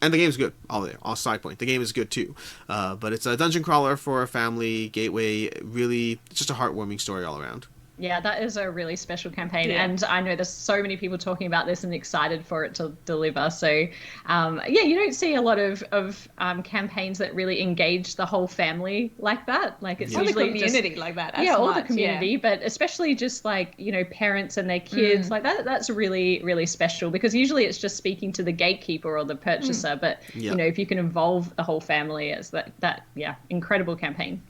And the game's good. All side point. The game is good too. But it's a dungeon crawler for a family, gateway. Really, it's just a heartwarming story all around. Yeah, that is a really special campaign, and I know there's so many people talking about this and excited for it to deliver. So, you don't see a lot of campaigns that really engage the whole family like that. Like it's usually the community like that. All the community, but especially just like, you know, parents and their kids like that. That's really, really special, because usually it's just speaking to the gatekeeper or the purchaser. But you know, if you can involve the whole family, it's that incredible campaign.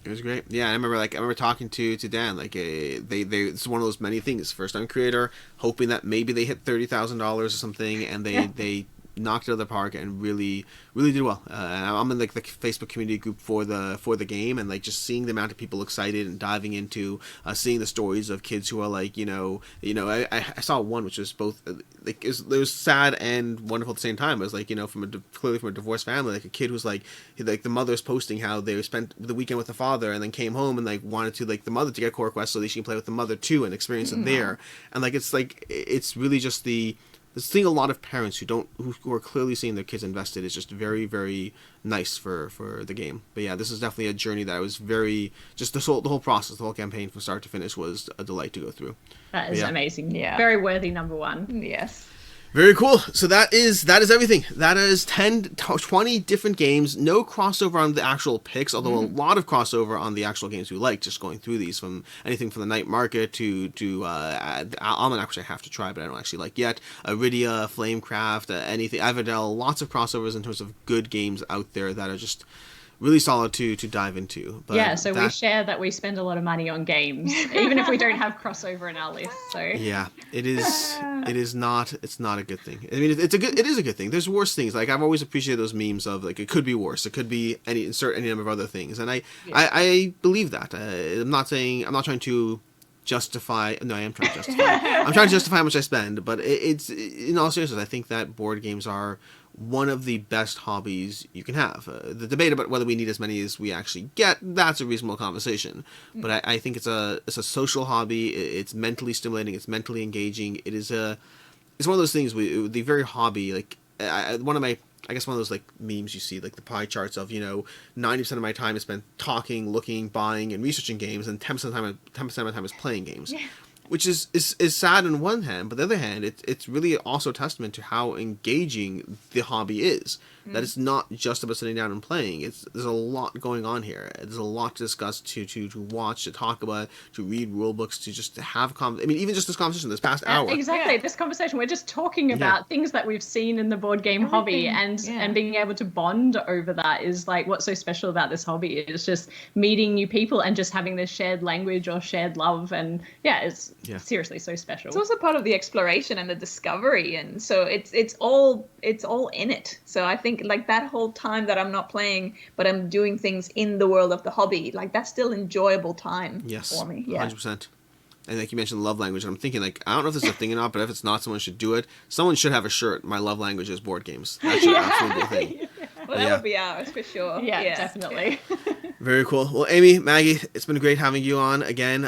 It was great. Yeah, I remember talking to Dan. Like, it's one of those many things. First time creator, hoping that maybe they hit $30,000 or something, and they knocked it out of the park and really did well. I'm in like the Facebook community group for the game, and like just seeing the amount of people excited and diving into seeing the stories of kids who are like, I saw one which was both like it was sad and wonderful at the same time. It was like, you know, clearly from a divorced family, like a kid who's like the mother's posting how they spent the weekend with the father and then came home and like wanted to like the mother to get CoraQuest so that she can play with the mother too and experience it there. And like it's really just seeing a lot of parents who are clearly seeing their kids invested is just very, very nice for the game. But yeah, this is definitely a journey that I was just the whole process, the whole campaign from start to finish was a delight to go through. That is amazing. Yeah. Very worthy number one. Yes. Very cool. So that is everything. That is 20 different games. No crossover on the actual picks, although a lot of crossover on the actual games we like. Just going through these, from anything from the Night Market to Almanac, which I have to try, but I don't actually like yet. Arydia, Flamecraft, anything. Everdell. Lots of crossovers in terms of good games out there that are just really solid to dive into. But so we share that we spend a lot of money on games, even if we don't have crossover in our list. So yeah, it's not a good thing. I mean, it is a good thing. There's worse things. Like I've always appreciated those memes of like it could be worse. It could be insert any number of other things, and I believe that. I'm not trying to justify. No, I am trying to justify. I'm trying to justify how much I spend, but it's in all seriousness, I think that board games are one of the best hobbies you can have. The debate about whether we need as many as we actually get, that's a reasonable conversation. But I think it's a social hobby. It's mentally stimulating. It's mentally engaging. It's one of those things. The very hobby, like one of those like memes you see, like the pie charts of 90% of my time is spent talking, looking, buying, and researching games, and 10% of my time is playing games. Yeah. Which is sad on one hand, but on the other hand, it's really also a testament to how engaging the hobby is. That it's not just about sitting down and playing. There's a lot going on here. There's a lot to discuss, to watch, to talk about, to read rule books, to just have even just this conversation this past hour. Exactly, this conversation. We're just talking about things that we've seen in the board game hobby, and being able to bond over that is like what's so special about this hobby. It's just meeting new people and just having this shared language or shared love, and it's seriously so special. It's also part of the exploration and the discovery, and so it's all in it. So I think like that whole time that I'm not playing, but I'm doing things in the world of the hobby, like that's still enjoyable time for me. Yeah, 100%. And like you mentioned, love language, and I'm thinking like I don't know if this is a thing or not, but if it's not, someone should do it. Someone should have a shirt. My love language is board games. That should absolutely be a thing. Well, that would be ours for sure. Yeah. Definitely. Very cool. Well, Amy, Maggie, it's been great having you on again.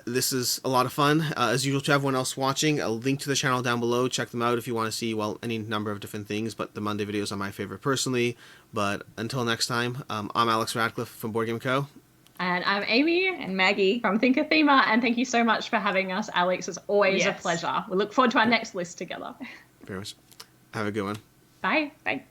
This is a lot of fun. As usual, to everyone else watching, a link to the channel down below. Check them out if you want to see, any number of different things, but the Monday videos are my favorite personally. But until next time, I'm Alex Radcliffe from Board Game Co. And I'm Amy and Maggie from Thinkathema, and thank you so much for having us, Alex. It's always a pleasure. We look forward to our next list together. Very much. Have a good one. Bye. Bye.